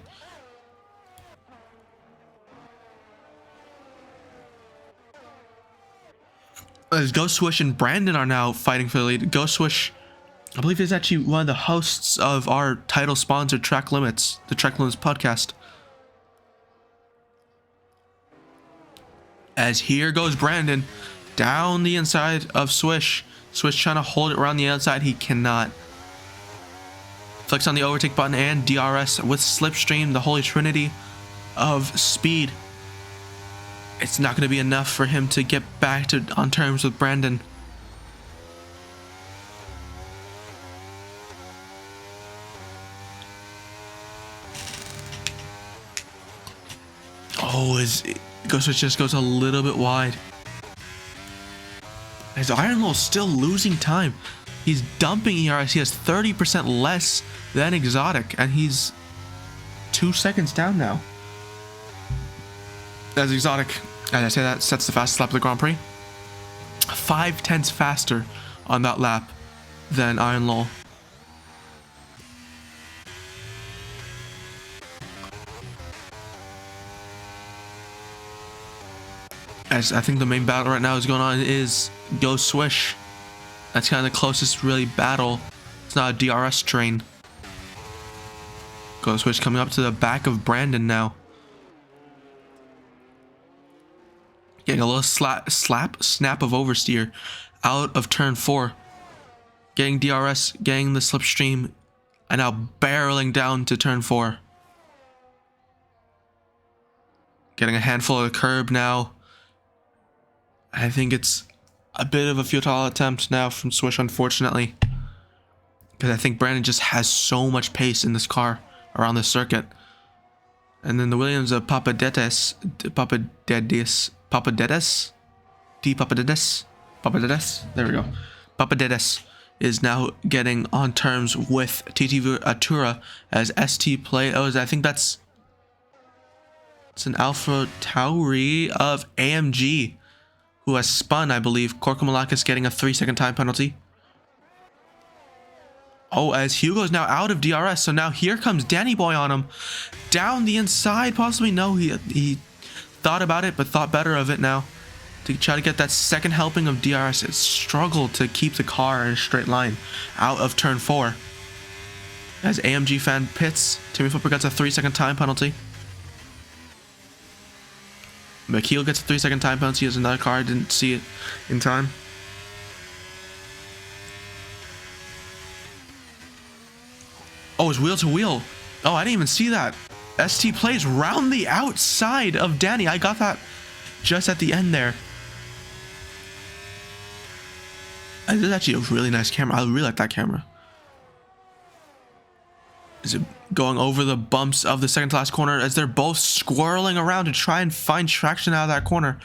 As Ghost Swish and Brandon are now fighting for the lead. Ghost Swish, I believe, is actually one of the hosts of our title sponsor, Track Limits, the Track Limits podcast. As here goes Brandon down the inside of Swish. Swish trying to hold it around the outside. He cannot. Flicks on the overtake button and DRS with Slipstream, the holy trinity of speed. It's not going to be enough for him to get back on terms with Brandon. Oh, Ghost Switch just goes a little bit wide. As Ironlow still losing time. He's dumping ERS. He has 30% less than Exotic, and he's 2 seconds down now. As Exotic, as I say, that sets the fastest lap of the Grand Prix. 5/10 faster on that lap than Ironlow. As I think the main battle right now is going on is Go Swish. That's kind of the closest really battle. It's not a DRS train. Go Swish coming up to the back of Brandon now. Getting a little snap of oversteer out of turn 4. Getting DRS, getting the slipstream, and now barreling down to turn 4. Getting a handful of the curb now. I think it's a bit of a futile attempt now from Swish, unfortunately. Because I think Brandon just has so much pace in this car around the circuit. And then the Williams of Papadidis, there we go. Papadidis is now getting on terms with TT Atura as ST play. Oh, I think it's an Alpha Tauri of AMG who has spun, I believe. Korkamalakis getting a 3-second time penalty. Oh, as Hugo's now out of DRS, so now here comes Danny Boy on him. Down the inside, possibly. No, he thought about it, but thought better of it now. To try to get that second helping of DRS. It struggled to keep the car in a straight line out of turn 4. As AMG fan pits, Timmy Flipper gets a 3-second time penalty. McKeel gets a 3-second time penalty as another car. Didn't see it in time. Oh, it's wheel to wheel. Oh, I didn't even see that. ST plays round the outside of Danny. I got that just at the end there. This is actually a really nice camera. I really like that camera. Is it going over the bumps of the second to last corner as they're both squirreling around to try and find traction out of that corner?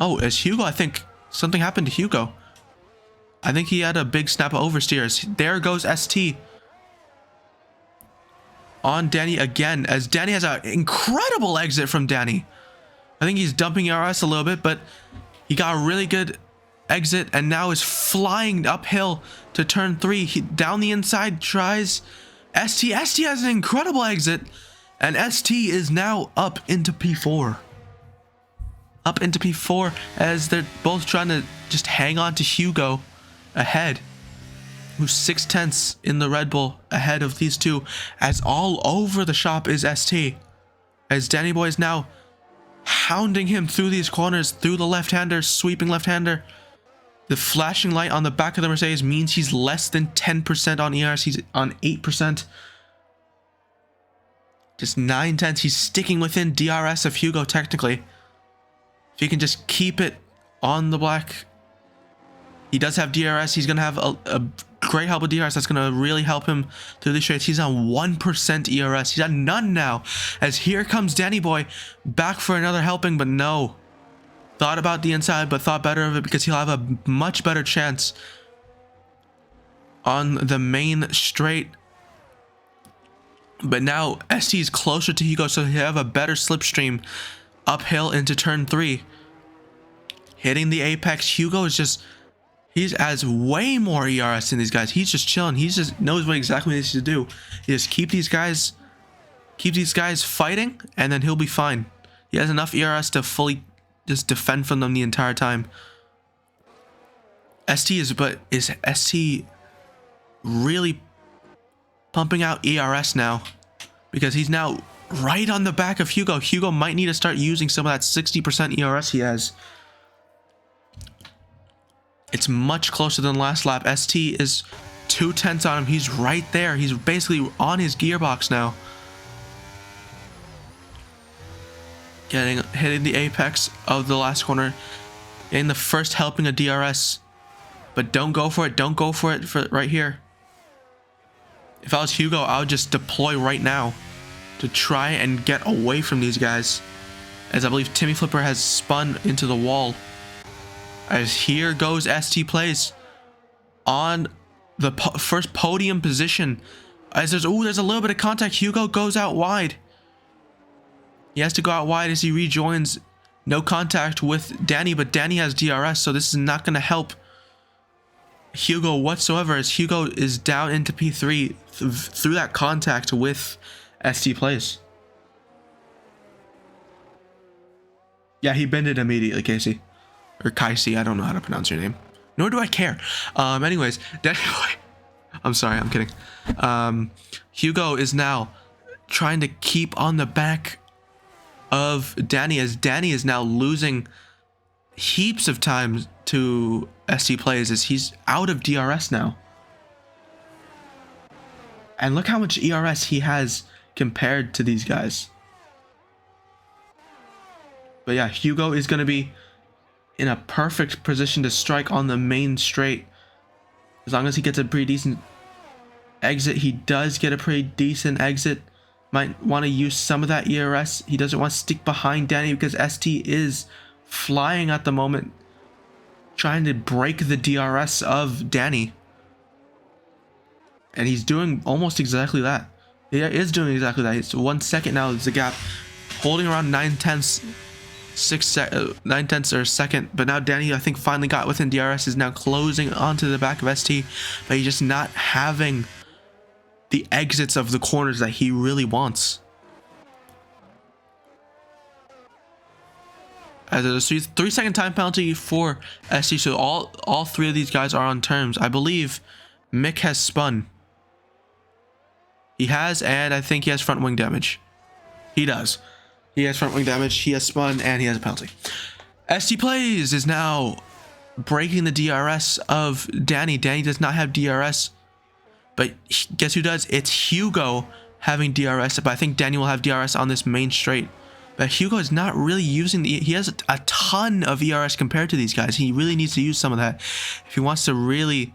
Oh, as Hugo, I think something happened to Hugo. I think he had a big snap of oversteers. There goes ST on Danny again, as Danny has an incredible exit from Danny. I think he's dumping ERS a little bit, but he got a really good exit and now is flying uphill to turn 3. He, down the inside, tries ST. ST has an incredible exit, and ST is now up into P4. Up into P4 as they're both trying to just hang on to Hugo ahead, who's 6/10 in the Red Bull ahead of these two, as all over the shop is ST, as Danny Boy is now hounding him through these corners, through the left-hander, sweeping left-hander. The flashing light on the back of the Mercedes means he's less than 10% on ERS. He's on 8%. Just 9/10. He's sticking within DRS of Hugo technically. If he can just keep it on the black. He does have DRS. He's going to have a great help with DRS. That's going to really help him through the straights. He's on 1% ERS. He's on none now. As here comes Danny Boy back for another helping, but no. Thought about the inside, but thought better of it because he'll have a much better chance on the main straight. But now ST is closer to Hugo, so he'll have a better slipstream uphill into turn 3. Hitting the apex. Hugo is just... He has way more ERS than these guys. He's just chilling. He just knows what exactly he needs to do. He just keep these guys fighting, and then he'll be fine. He has enough ERS to fully just defend from them the entire time. Is ST really pumping out ERS now? Because he's now right on the back of Hugo. Hugo might need to start using some of that 60% ERS he has. It's much closer than last lap. ST is 2/10 on him. He's right there. He's basically on his gearbox now. Hitting the apex of the last corner. Getting the first helping of DRS. But don't go for it. Don't go for it right here. If I was Hugo, I would just deploy right now to try and get away from these guys. As I believe Timmy Flipper has spun into the wall. As here goes ST Plays on the first podium position. As there's a little bit of contact. Hugo goes out wide. He has to go out wide as he rejoins. No contact with Danny, but Danny has DRS, so this is not going to help Hugo whatsoever, as Hugo is down into P3 through that contact with ST Plays. Yeah, he bended immediately, Casey. Or Kaisi, I don't know how to pronounce your name. Nor do I care. Anyways, Danny Boy. I'm sorry, I'm kidding. Hugo is now trying to keep on the back of Danny, as Danny is now losing heaps of time to ST plays, as he's out of DRS now. And look how much ERS he has compared to these guys. But yeah, Hugo is going to be in a perfect position to strike on the main straight. As long as he gets a pretty decent exit. He does get a pretty decent exit. Might want to use some of that ERS. He doesn't want to stick behind Danny because ST is flying at the moment, trying to break the DRS of Danny. And he's doing almost exactly that. He is doing exactly that. It's 1 second now. There's a gap, holding around 9/10 or a second. But now Danny, I think, finally got within DRS. Is now closing onto the back of ST, but he's just not having the exits of the corners that he really wants. As a 3-second time penalty for ST, so all three of these guys are on terms. I believe Mick has spun. He has, and I think he has front wing damage. He does. He has front wing damage, he has spun, and he has a penalty. ST Plays is now breaking the DRS of Danny. Danny does not have DRS, but guess who does? It's Hugo having DRS, but I think Danny will have DRS on this main straight. But Hugo is not really using he has a ton of ERS compared to these guys. He really needs to use some of that if he wants to really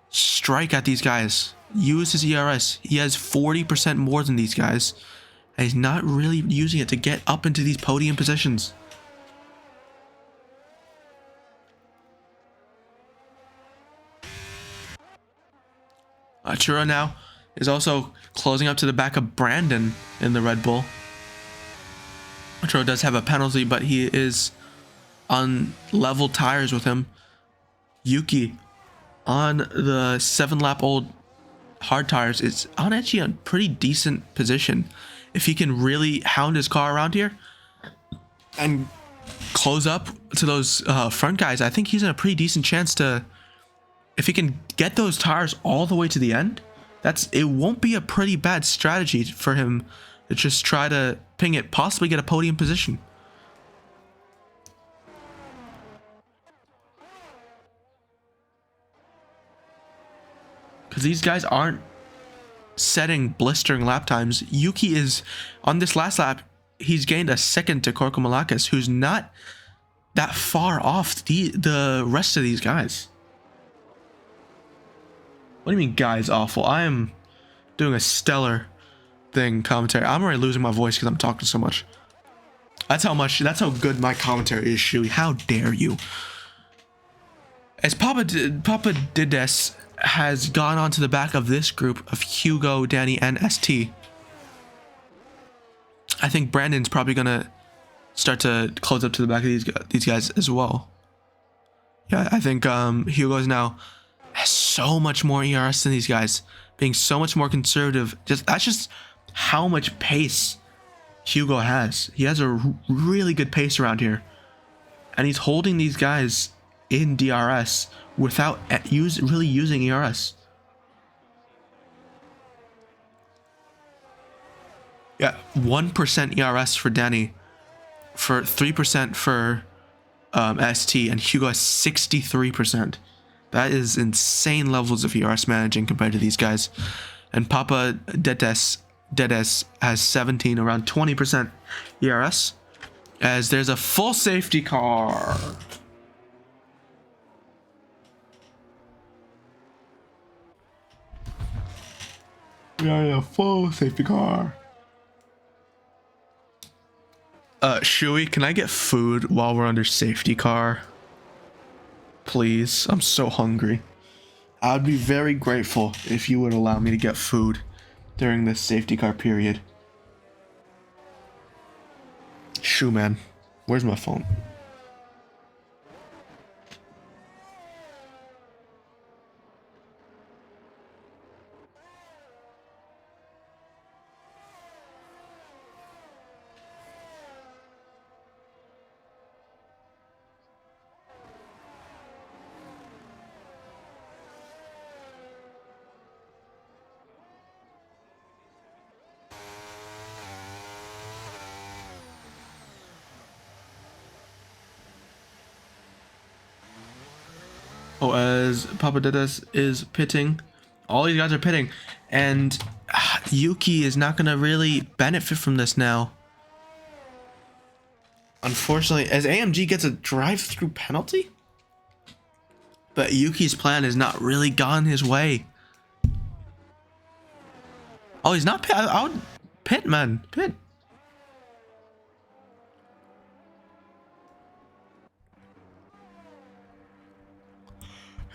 strike at these guys. Use his ERS. He has 40% more than these guys, and he's not really using it to get up into these podium positions. Churro now is also closing up to the back of Brandon in the Red Bull. Churro does have a penalty, but he is on level tires with him. Yuki on the 7-lap-old hard tires is on actually a pretty decent position. If he can really hound his car around here and close up to those front guys, I think he's in a pretty decent chance to, if he can get those tires all the way to the end, it won't be a pretty bad strategy for him to just try to ping it, possibly get a podium position. Because these guys aren't setting blistering lap times. Yuki is, on this last lap, he's gained a second to Corco Malakis, who's not that far off the rest of these guys. What do you mean, guys, awful? I am doing a stellar thing commentary. I'm already losing my voice because I'm talking so much. That's how good my commentary is, Shuey. How dare you? As Papa Dides has gone onto the back of this group of Hugo, Danny, and ST. I think Brandon's probably gonna start to close up to the back of these guys as well. Yeah, I think Hugo's now has so much more ERS than these guys, being so much more conservative. That's just how much pace Hugo has. He has a really good pace around here, and he's holding these guys in DRS without really using ERS. Yeah, 1% ERS for Danny, for 3% for ST, and Hugo has 63%. That is insane levels of ERS managing compared to these guys. And Papa Dedes has 17, around 20% ERS, as there's a full safety car. Yeah, full safety car. Shuey, can I get food while we're under safety car? Please, I'm so hungry. I'd be very grateful if you would allow me to get food during this safety car period. Shoo, man. Where's my phone? Oh, as Papadidis is pitting. All these guys are pitting. And Yuki is not going to really benefit from this now. Unfortunately, as AMG gets a drive-through penalty. But Yuki's plan has not really gone his way. Oh, he's not pit. I would pit, man. Pit.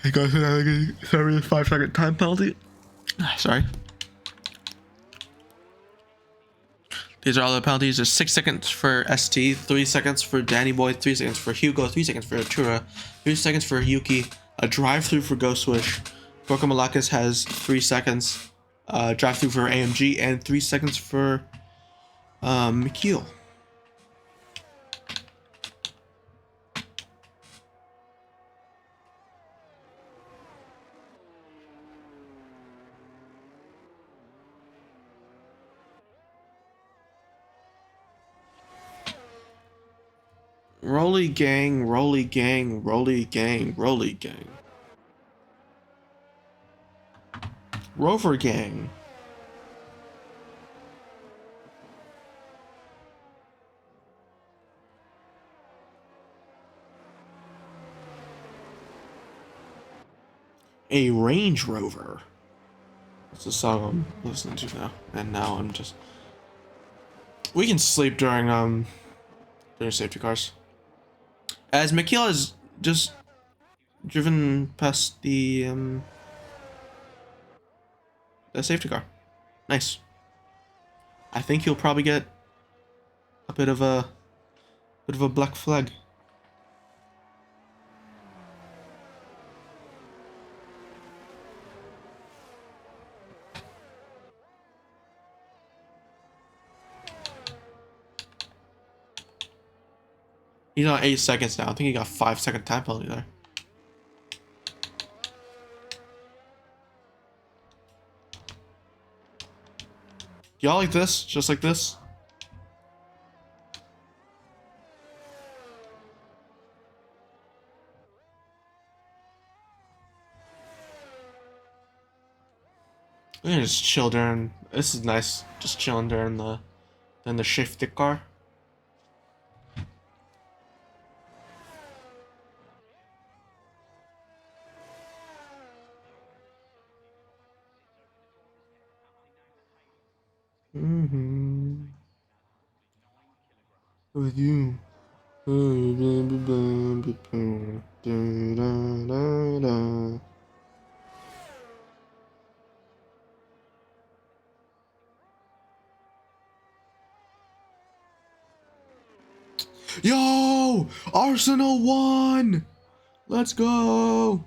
He goes for a 5-second time penalty. Sorry. These are all the penalties. There's 6 seconds for ST, 3 seconds for Danny Boy, 3 seconds for Hugo, 3 seconds for Atura, 3 seconds for Yuki, a drive-through for Ghost Wish. Gorka Malakas has 3 seconds, drive-through for AMG, and 3 seconds for McKeel. Rolly gang, rolly gang, rolly gang, rolly gang. Rover gang. A Range Rover. That's the song I'm listening to now. And now I'm just... We can sleep during safety cars. As Mikhail has just driven past the safety car. Nice. I think he'll probably get a bit of a black flag. He's on 8 seconds now. I think he got 5-second time penalty there. Y'all like this? Just like this? We're gonna just chill during... This is nice. Just chilling during the safety car. With you. Yo! Arsenal won! Let's go!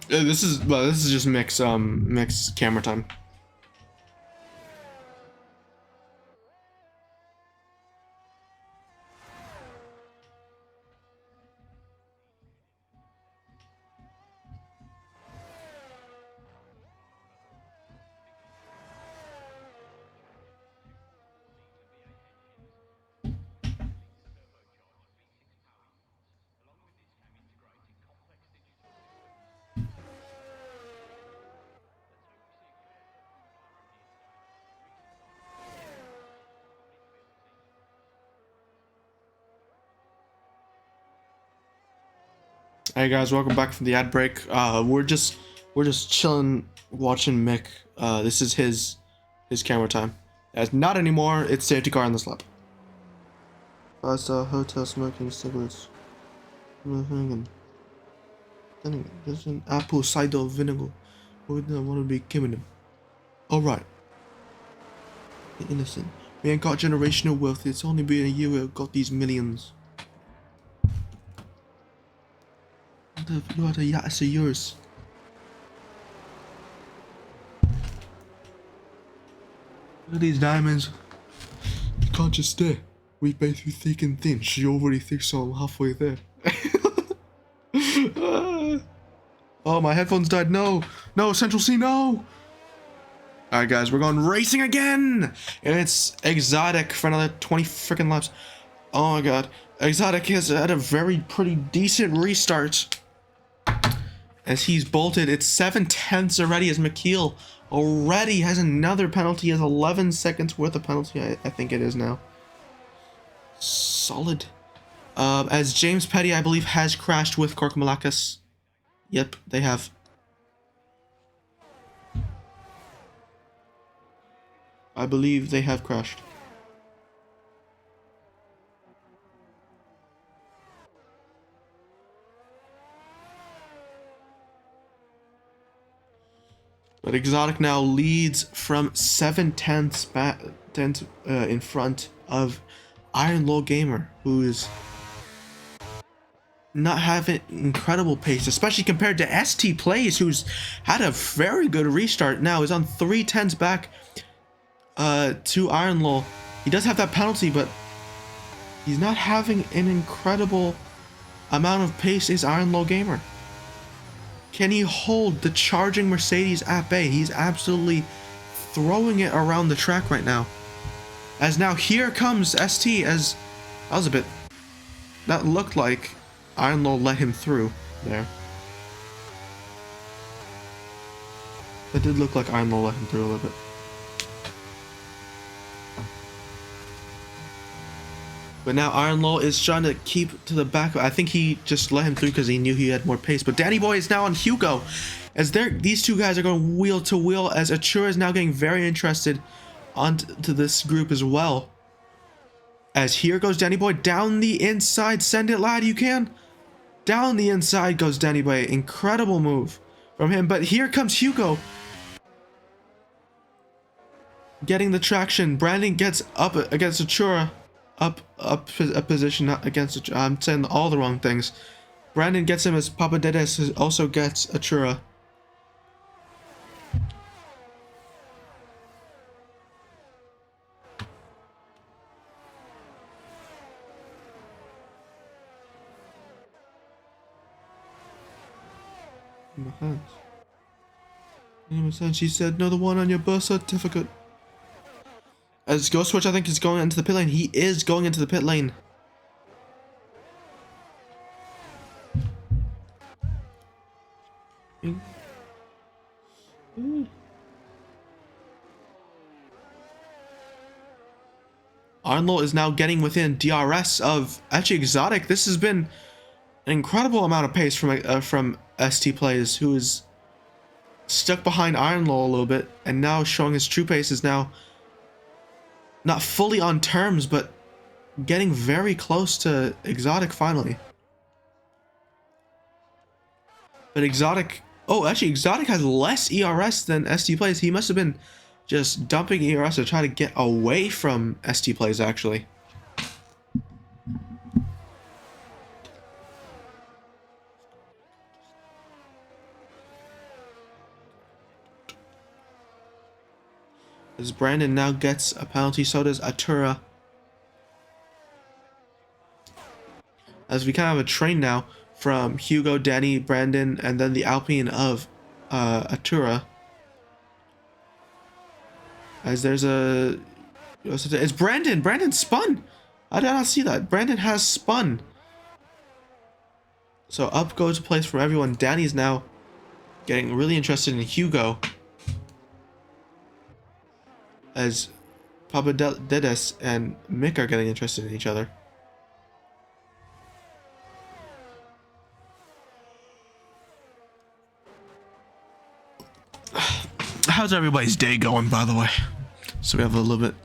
This is just mix camera time. Hey guys, welcome back from the ad break. We're just chilling, watching Mick. This is his camera time. As not anymore. It's safety car on this lap. 5-star hotel smoking cigarettes. Then there's an apple cider vinegar. Who would not want to be killing him? All right. You're innocent. We ain't got generational wealth. It's only been a year we got these millions. What the yachts are yours? Look at these diamonds. You can't just stare. We basically thick and thin. She already thinks so I'm halfway there. Oh, my headphones died. No. No, Central C, no. Alright, guys, we're going racing again. And it's Exotic for another 20 freaking laps. Oh, my God. Exotic has had a pretty decent restart. As he's bolted, it's 7/10 already as McKeel already has another penalty. He has 11 seconds worth of penalty, I think it is now. Solid. As James Petty, I believe, has crashed with Cork Malakas. Yep, they have. I believe they have crashed. But Exotic now leads from 7/10 in front of Iron Law Gamer, who is not having incredible pace, especially compared to ST Plays, who's had a very good restart now. Is on 3/10 back to Iron Law. He does have that penalty, but he's not having an incredible amount of pace as Iron Law Gamer. Can he hold the charging Mercedes at bay? He's absolutely throwing it around the track right now. As now here comes ST, as that was a bit, that looked like Iron Law let him through there. That did look like Iron Law let him through a little bit. But now Iron Law is trying to keep to the back. I think he just let him through because he knew he had more pace. But Danny Boy is now on Hugo. As these two guys are going wheel to wheel. As Atura is now getting very interested onto this group as well. As here goes Danny Boy down the inside. Send it, lad, you can. Down the inside goes Danny Boy. Incredible move from him. But here comes Hugo. Getting the traction. Brandon gets up against Atura. Up a position against. I'm saying all the wrong things. Brandon gets him as Papadidis also gets Atura. In my hands. She said, no, the one on your birth certificate. As Ghost Switch, I think, is going into the pit lane. He is going into the pit lane. Arnlo is now getting within DRS of actually Exotic. This has been an incredible amount of pace from ST Plays, who is stuck behind Ironlaw a little bit, and now showing his true pace is now not fully on terms, but getting very close to Exotic finally. But Exotic, oh, actually Exotic has less ERS than ST Plays. He must have been just dumping ERS to try to get away from ST Plays, actually. As Brandon now gets a penalty, so does Atura. As we kind of have a train now from Hugo, Danny, Brandon, and then the Alpine of Atura. As there's a... It's Brandon! Brandon spun! I did not see that. Brandon has spun. So up goes a place for everyone. Danny's now getting really interested in Hugo. As Papadidis and Mick are getting interested in each other. How's everybody's day going, by the way? So we have a little bit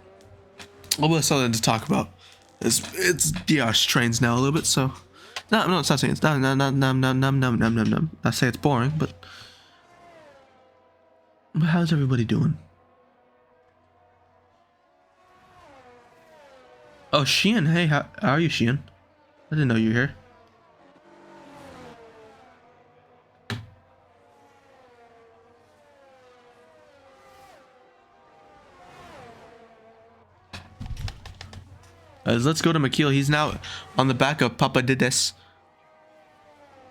of something to talk about. It's DR's trains now a little bit, so no, it's not saying it's not I say it's boring, but how's everybody doing? Oh, Sheehan, hey, how are you, Sheehan? I didn't know you were here. As let's go to Mikhail. He's now on the back of Papadidis,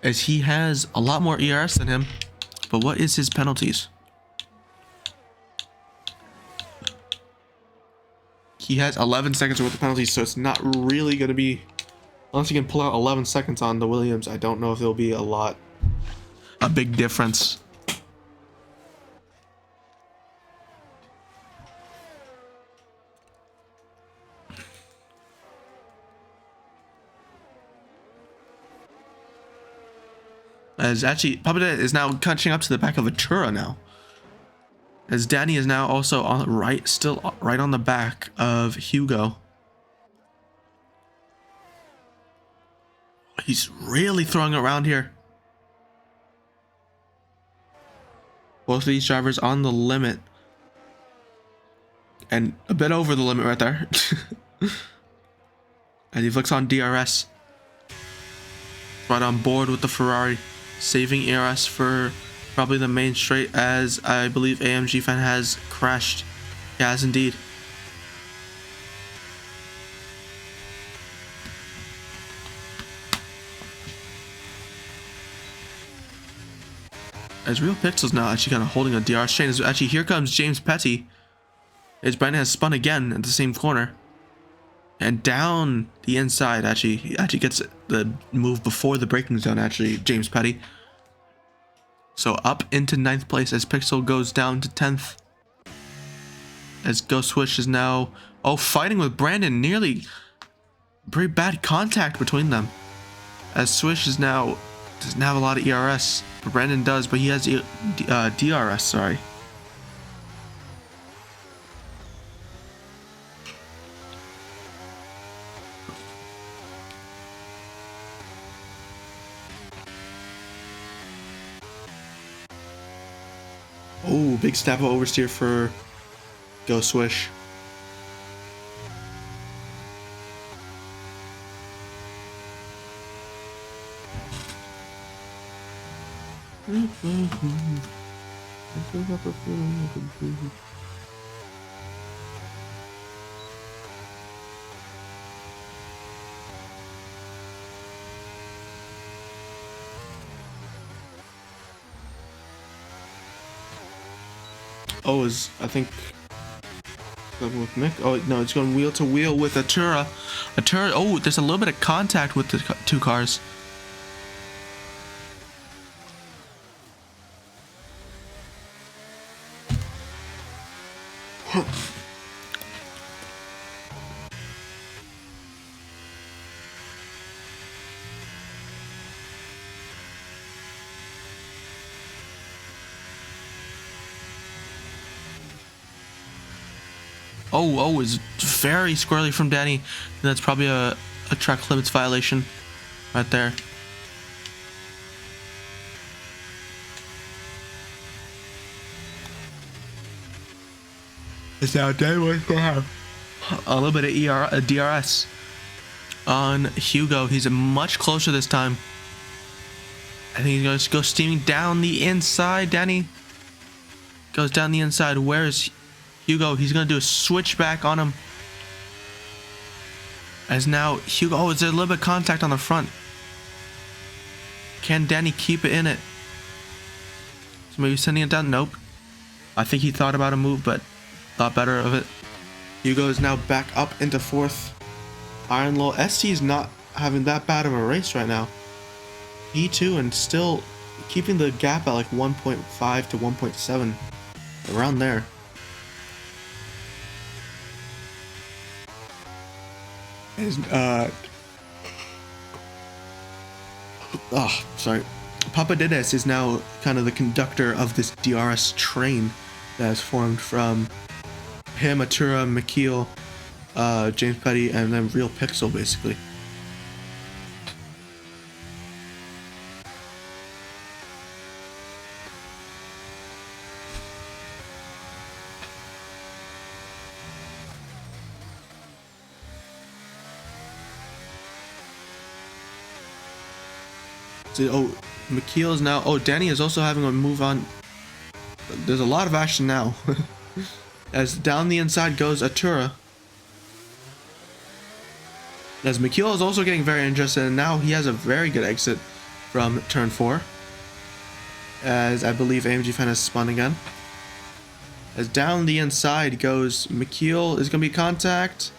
as he has a lot more ERS than him. But what is his penalties? He has 11 seconds worth of penalties, so it's not really going to be... Unless you can pull out 11 seconds on the Williams, I don't know if there'll be a big difference. As actually, Papadidis is now catching up to the back of Atura now. As Danny is now also on the right, still right on the back of Hugo. He's really throwing it around here. Both of these drivers on the limit. And a bit over the limit right there. And he flicks on DRS. Right on board with the Ferrari. Saving ERS for probably the main straight, as I believe AMG fan has crashed. He has indeed. As Real Pixel's now actually kind of holding a DRS chain. As actually, here comes James Petty. As Brandon has spun again at the same corner. And down the inside, actually, he actually gets the move before the braking zone, actually, James Petty. So up into 9th place as Pixel goes down to 10th. As Ghost Swish is now, fighting with Brandon. Nearly very bad contact between them. As Swish is now, doesn't have a lot of ERS. But Brandon does, but he has DRS, sorry. Oh, big step oversteer for Go Swish. I think with Mick. Oh no, it's going wheel to wheel with Atura. There's a little bit of contact with the two cars. Is very squarely from Danny. And that's probably a track limits violation right there. It's now Danny wants to have a little bit of DRS on Hugo. He's much closer this time. I think he's going to go steaming down the inside. Danny goes down the inside. Where is Hugo? He's going to do a switchback on him. As now Hugo, is there a little bit of contact on the front? Can Danny keep it in it? So maybe sending it down? Nope. I think he thought about a move, but thought better of it. Hugo is now back up into 4th. Iron Low ST is not having that bad of a race right now. P2 and still keeping the gap at like 1.5 to 1.7. Around there. Sorry. Papadidis is now kind of the conductor of this DRS train that has formed from him, Atura, Mikhail, James Petty, and then Real Pixel, basically. Mikhail is now... Danny is also having a move on. There's a lot of action now. As down the inside goes Atura. As McKeel is also getting very interested, and now he has a very good exit from turn 4. As I believe AMG fan has spun again. As down the inside goes McKeel. Is going to be contact?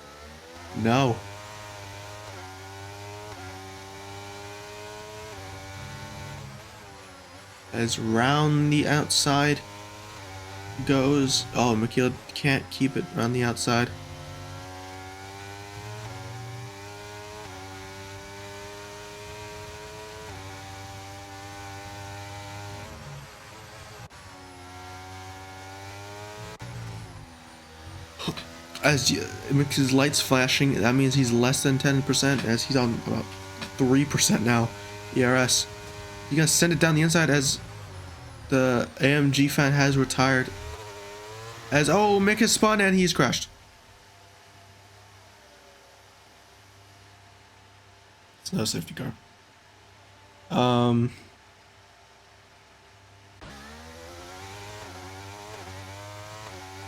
No. As round the outside goes. Oh, McKeel can't keep it around the outside. As his lights flashing, that means he's less than 10%, as he's on about 3% now. ERS. You gotta send it down the inside as the AMG fan has retired. As Mick has spun and he's crashed. It's no safety car.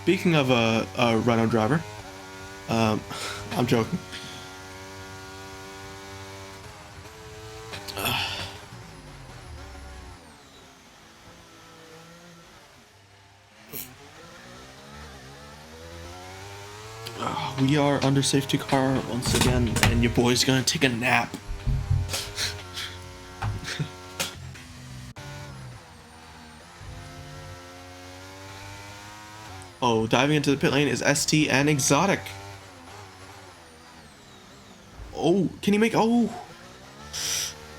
Speaking of a Renault driver, I'm joking. We are under safety car once again, and your boy's gonna take a nap. Oh, diving into the pit lane is ST and Exotic. Oh, can he make... Oh!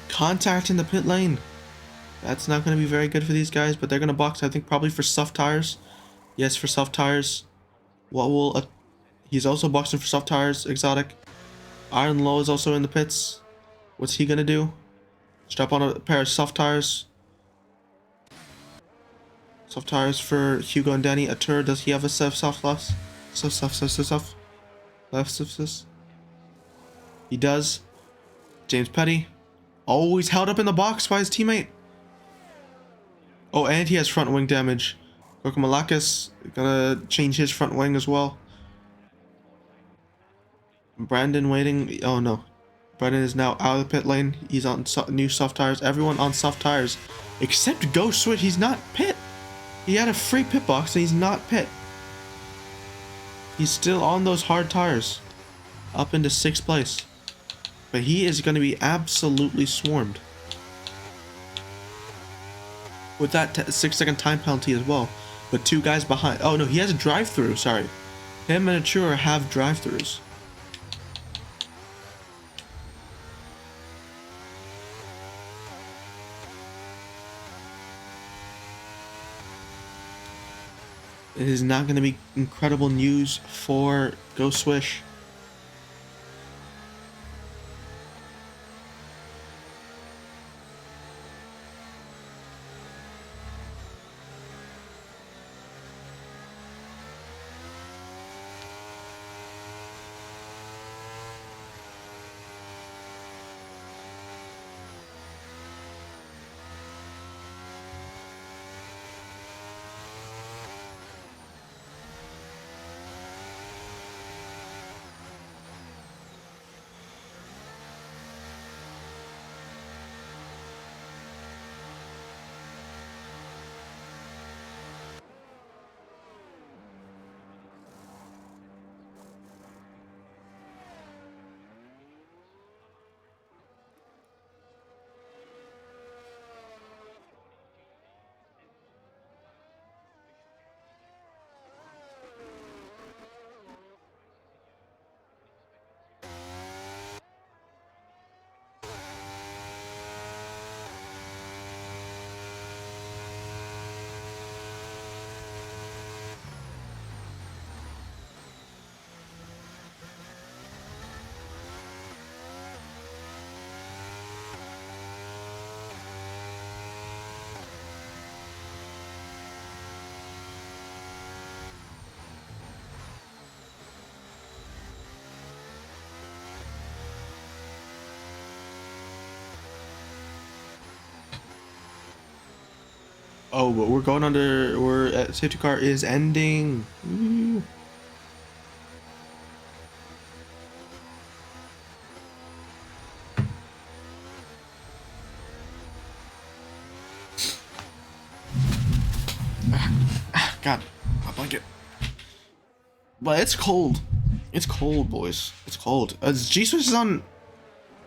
Contact in the pit lane. That's not going to be very good for these guys, but they're going to box, I think, probably for soft tires. Yes, for soft tires. What will... He's also boxing for soft tires, Exotic. Iron Low is also in the pits. What's he going to do? Strap on a pair of soft tires. Soft tires for Hugo and Danny. A tour. Does he have a set of soft lefts? Soft lefts? He does. James Petty. Always held up in the box by his teammate. Oh, and he has front wing damage. Gorka Malakis gonna change his front wing as well. Brandon waiting. Oh no. Brandon is now out of the pit lane. He's on new soft tires. Everyone on soft tires. Except Ghost Switch. He's not pit. He had a free pit box and he's not pit. He's still on those hard tires. Up into 6th place. But he is going to be absolutely swarmed. With that 6-second time penalty as well. But 2 guys behind. Oh no, he has a drive-through, sorry. Him and Achura have drive-throughs. It is not going to be incredible news for Ghost Swish. Oh, but we're going under. We're at safety car is ending. Ooh. God, my blanket. But it's cold. It's cold, boys. It's cold. G-Switch is on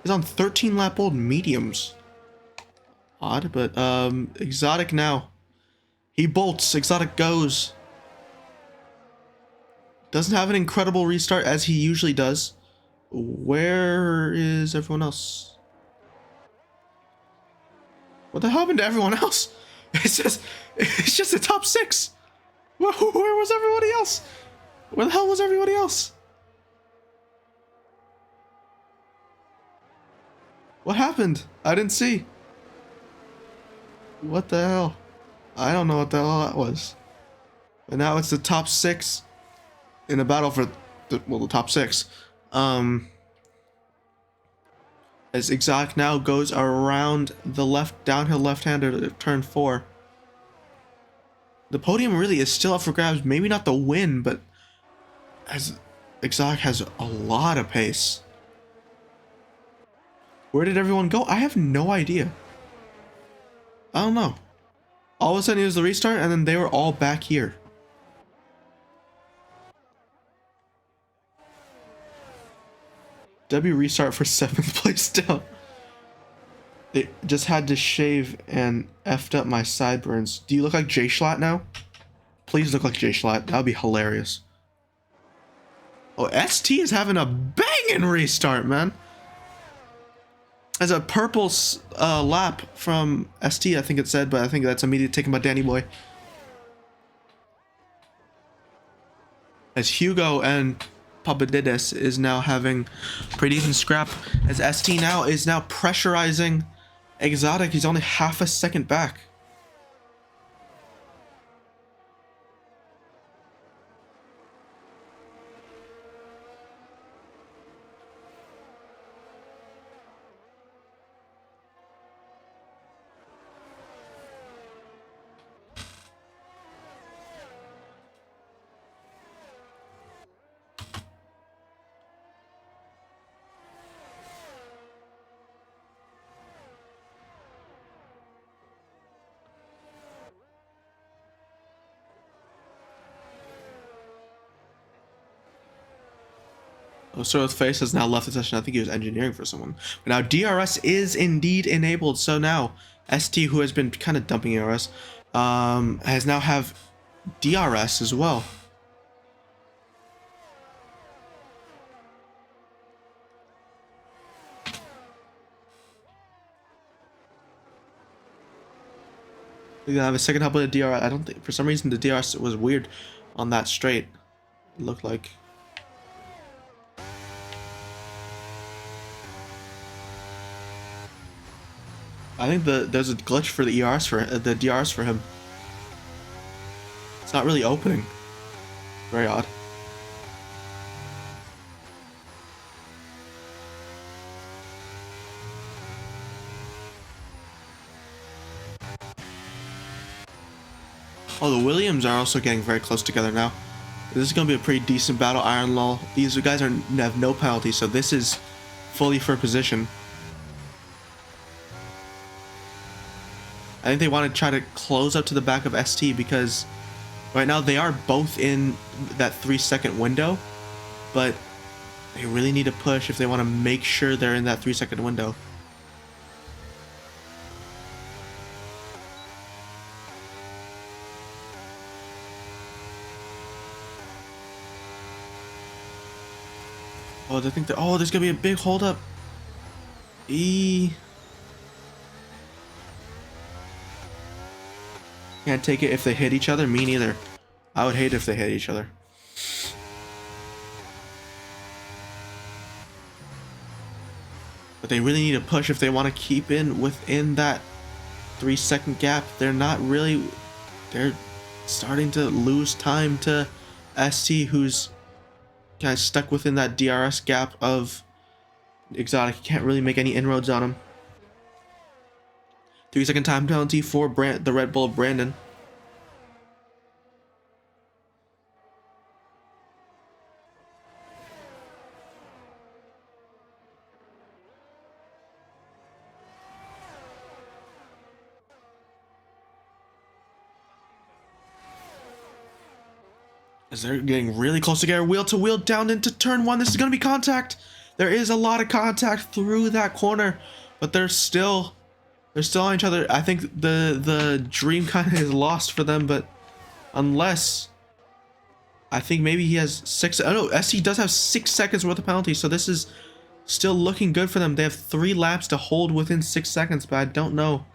13 lap old mediums. Odd, but Exotic now. He bolts. Exotic goes. Doesn't have an incredible restart as he usually does. Where is everyone else? What the hell happened to everyone else? It's just the top 6. Where was everybody else? Where the hell was everybody else? What happened? I didn't see. What the hell? I don't know what the hell that was. But now it's the top 6 in a battle for the top 6. As Exotic now goes around the downhill left-hander to turn 4. The podium really is still up for grabs. Maybe not the win, but as Exotic has a lot of pace. Where did everyone go? I have no idea. I don't know. All of a sudden it was the restart, and then they were all back here. W restart for 7th place down. It just had to shave and effed up my sideburns. Do you look like Jay Schlatt now? Please look like Jay Schlatt. That would be hilarious. Oh, ST is having a banging restart, man. As a purple lap from ST, I think it said, but I think that's immediately taken by Danny Boy. As Hugo and Papadidis is now having pretty decent scrap, as ST now is pressurizing Exotic. He's only half a second back. Osoro's face has now left the session. I think he was engineering for someone. But now DRS is indeed enabled. So now ST, who has been kind of dumping DRS, has now have DRS as well. We're gonna have a second help with the DRS. I don't think, for some reason, the DRS was weird on that straight. It looked like. I think there's a glitch for the the DRS for him. It's not really opening. Very odd. Oh, the Williams are also getting very close together now. This is going to be a pretty decent battle, Iron Law. These guys have no penalty, so this is fully for position. I think they want to try to close up to the back of ST because right now they are both in that 3-second window, but they really need to push if they want to make sure they're in that 3-second window. Oh, I think oh, there's gonna be a big holdup. Can't take it if they hit each other. Me neither. I would hate if they hit each other. But they really need to push if they want to keep within that 3-second gap. They're not really. They're starting to lose time to ST, who's kind of stuck within that DRS gap of Exotic. Can't really make any inroads on him. 3-second time penalty for the Red Bull Brandon. As they're getting really close together, wheel to wheel down into turn 1. This is going to be contact. There is a lot of contact through that corner, but they're still on each other. I think the dream kind of is lost for them, but unless I think maybe he has 6. Oh no, ST does have 6 seconds worth of penalty, so this is still looking good for them. They have 3 laps to hold within 6 seconds, but I don't know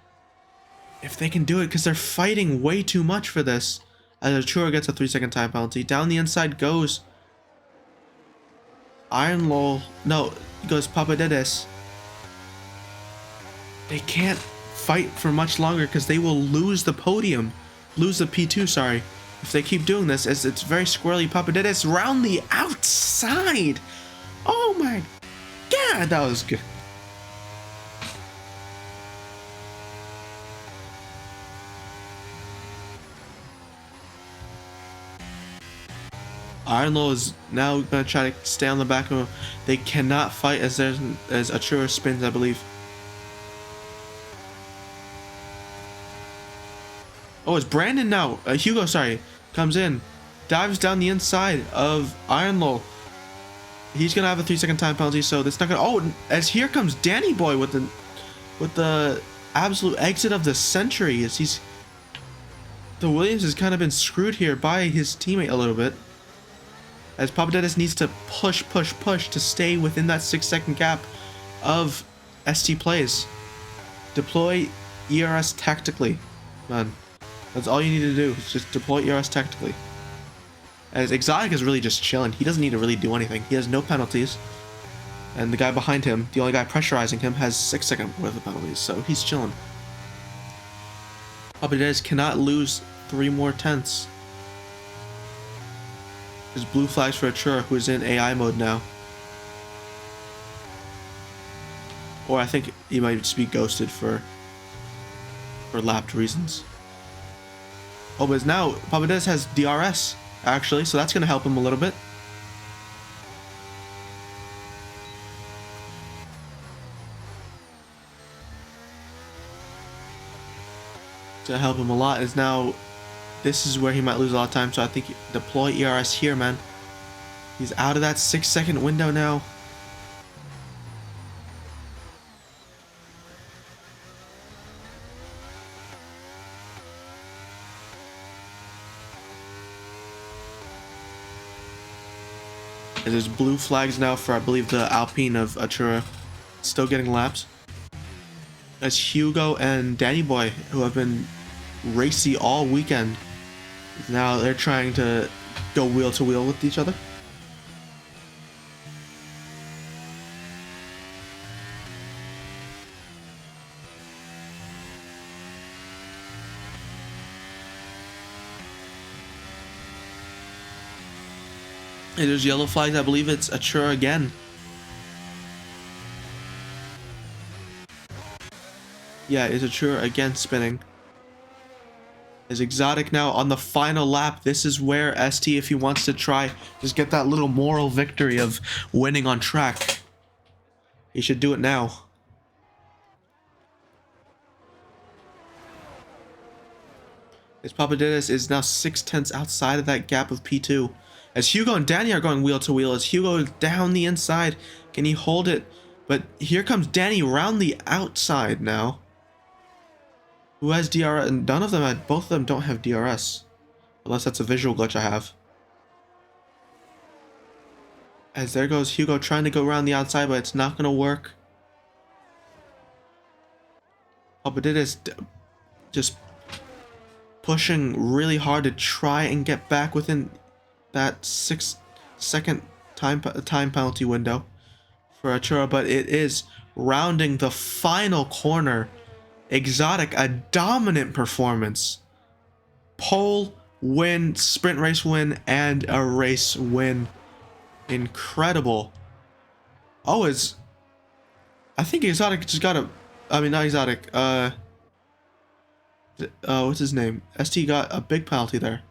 if they can do it because they're fighting way too much for this. As Achura gets a 3-second time penalty. Down the inside goes Iron Lol. No, it goes Papadidis. They can't fight for much longer because they will lose the podium. Lose the P2, sorry. If they keep doing this, as it's very squirrely. Papadidis round the outside. Oh my god, that was good. Ironlow is now going to try to stay on the back of him. They cannot fight as Achura spins, I believe. Oh, it's Brandon now. Hugo, sorry, comes in, dives down the inside of Ironlow. He's going to have a 3-second time penalty, so that's not going to... Oh, as here comes Danny Boy with the absolute exit of the century. As he's... The Williams has kind of been screwed here by his teammate a little bit. As Papadidis needs to push to stay within that 6-second gap of ST plays. Deploy ERS tactically, man. That's all you need to do, is just deploy ERS tactically. As Exotic is really just chilling. He doesn't need to really do anything. He has no penalties. And the guy behind him, the only guy pressurizing him, has 6-second worth of penalties, so he's chilling. Papadidis cannot lose 3 more tenths. There's blue flags for Achura, who is in AI mode now. Or I think he might just be ghosted for lapped reasons. Oh, but now Papadidis has DRS, actually, so that's going to help him a little bit. It's going to help him a lot. Is now... This is where he might lose a lot of time, so I think deploy ERS here, man. He's out of that 6-second window now. And there's blue flags now for, I believe, the Alpine of Achura. Still getting laps. As Hugo and Danny Boy, who have been racy all weekend, now they're trying to go wheel to wheel with each other. And there's yellow flags. I believe it's Achura again. Yeah, it's Achura again spinning. Is Exotic now on the final lap. This is where ST, if he wants to try, just get that little moral victory of winning on track, he should do it now. As Papadidis is now 6 tenths outside of that gap of P2. As Hugo and Danny are going wheel to wheel. As Hugo is down the inside. Can he hold it? But here comes Danny around the outside now. Who has DRS? And none of them, both of them don't have DRS. Unless that's a visual glitch I have. As there goes Hugo trying to go around the outside, but it's not going to work. Papadidis just pushing really hard to try and get back within that 6-second time penalty window for Achura, but it is rounding the final corner. Exotic, a dominant performance. Pole win, sprint race win, and a race win. Incredible. Oh, I think Exotic just got a... I mean, not Exotic. What's his name? ST got a big penalty there.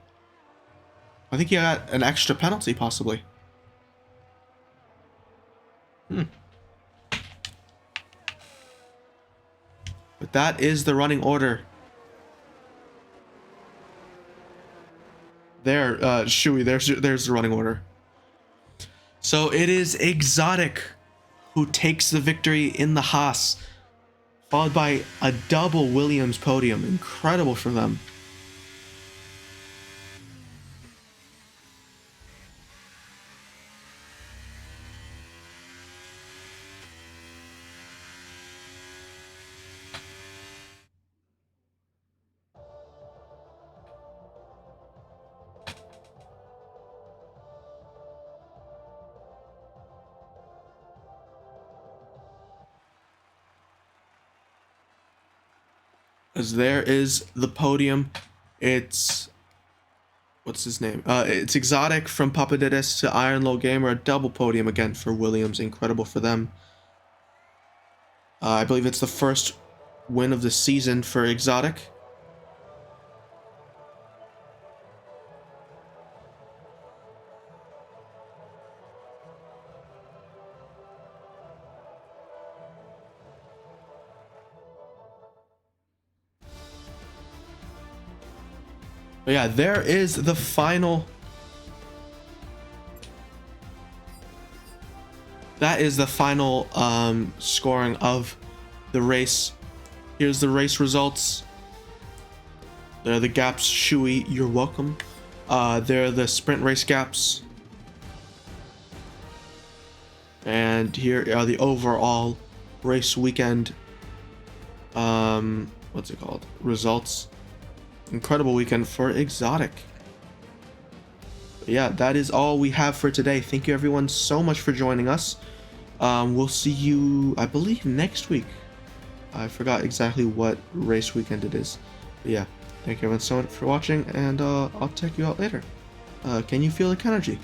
I think he got an extra penalty, possibly. But that is the running order. There, Shui, there's the running order. So it is Exotic who takes the victory in the Haas, followed by a double Williams podium. Incredible for them. As there is the podium. It's what's his name? It's Exotic from Papadidis to Iron Low Gamer, a double podium again for Williams. Incredible for them. I believe it's the first win of the season for Exotic. But yeah, there is the final. That is the final scoring of the race. Here's the race results. There are the gaps. Shui, you're welcome. There are the sprint race gaps. And here are the overall race weekend what's it called? Results. Incredible weekend for Exotic. But yeah, that is all we have for today. Thank you everyone so much for joining us. We'll see you, I believe, next week. I forgot exactly what race weekend it is. But yeah, thank you everyone so much for watching, and I'll check you out later. Can you feel the energy?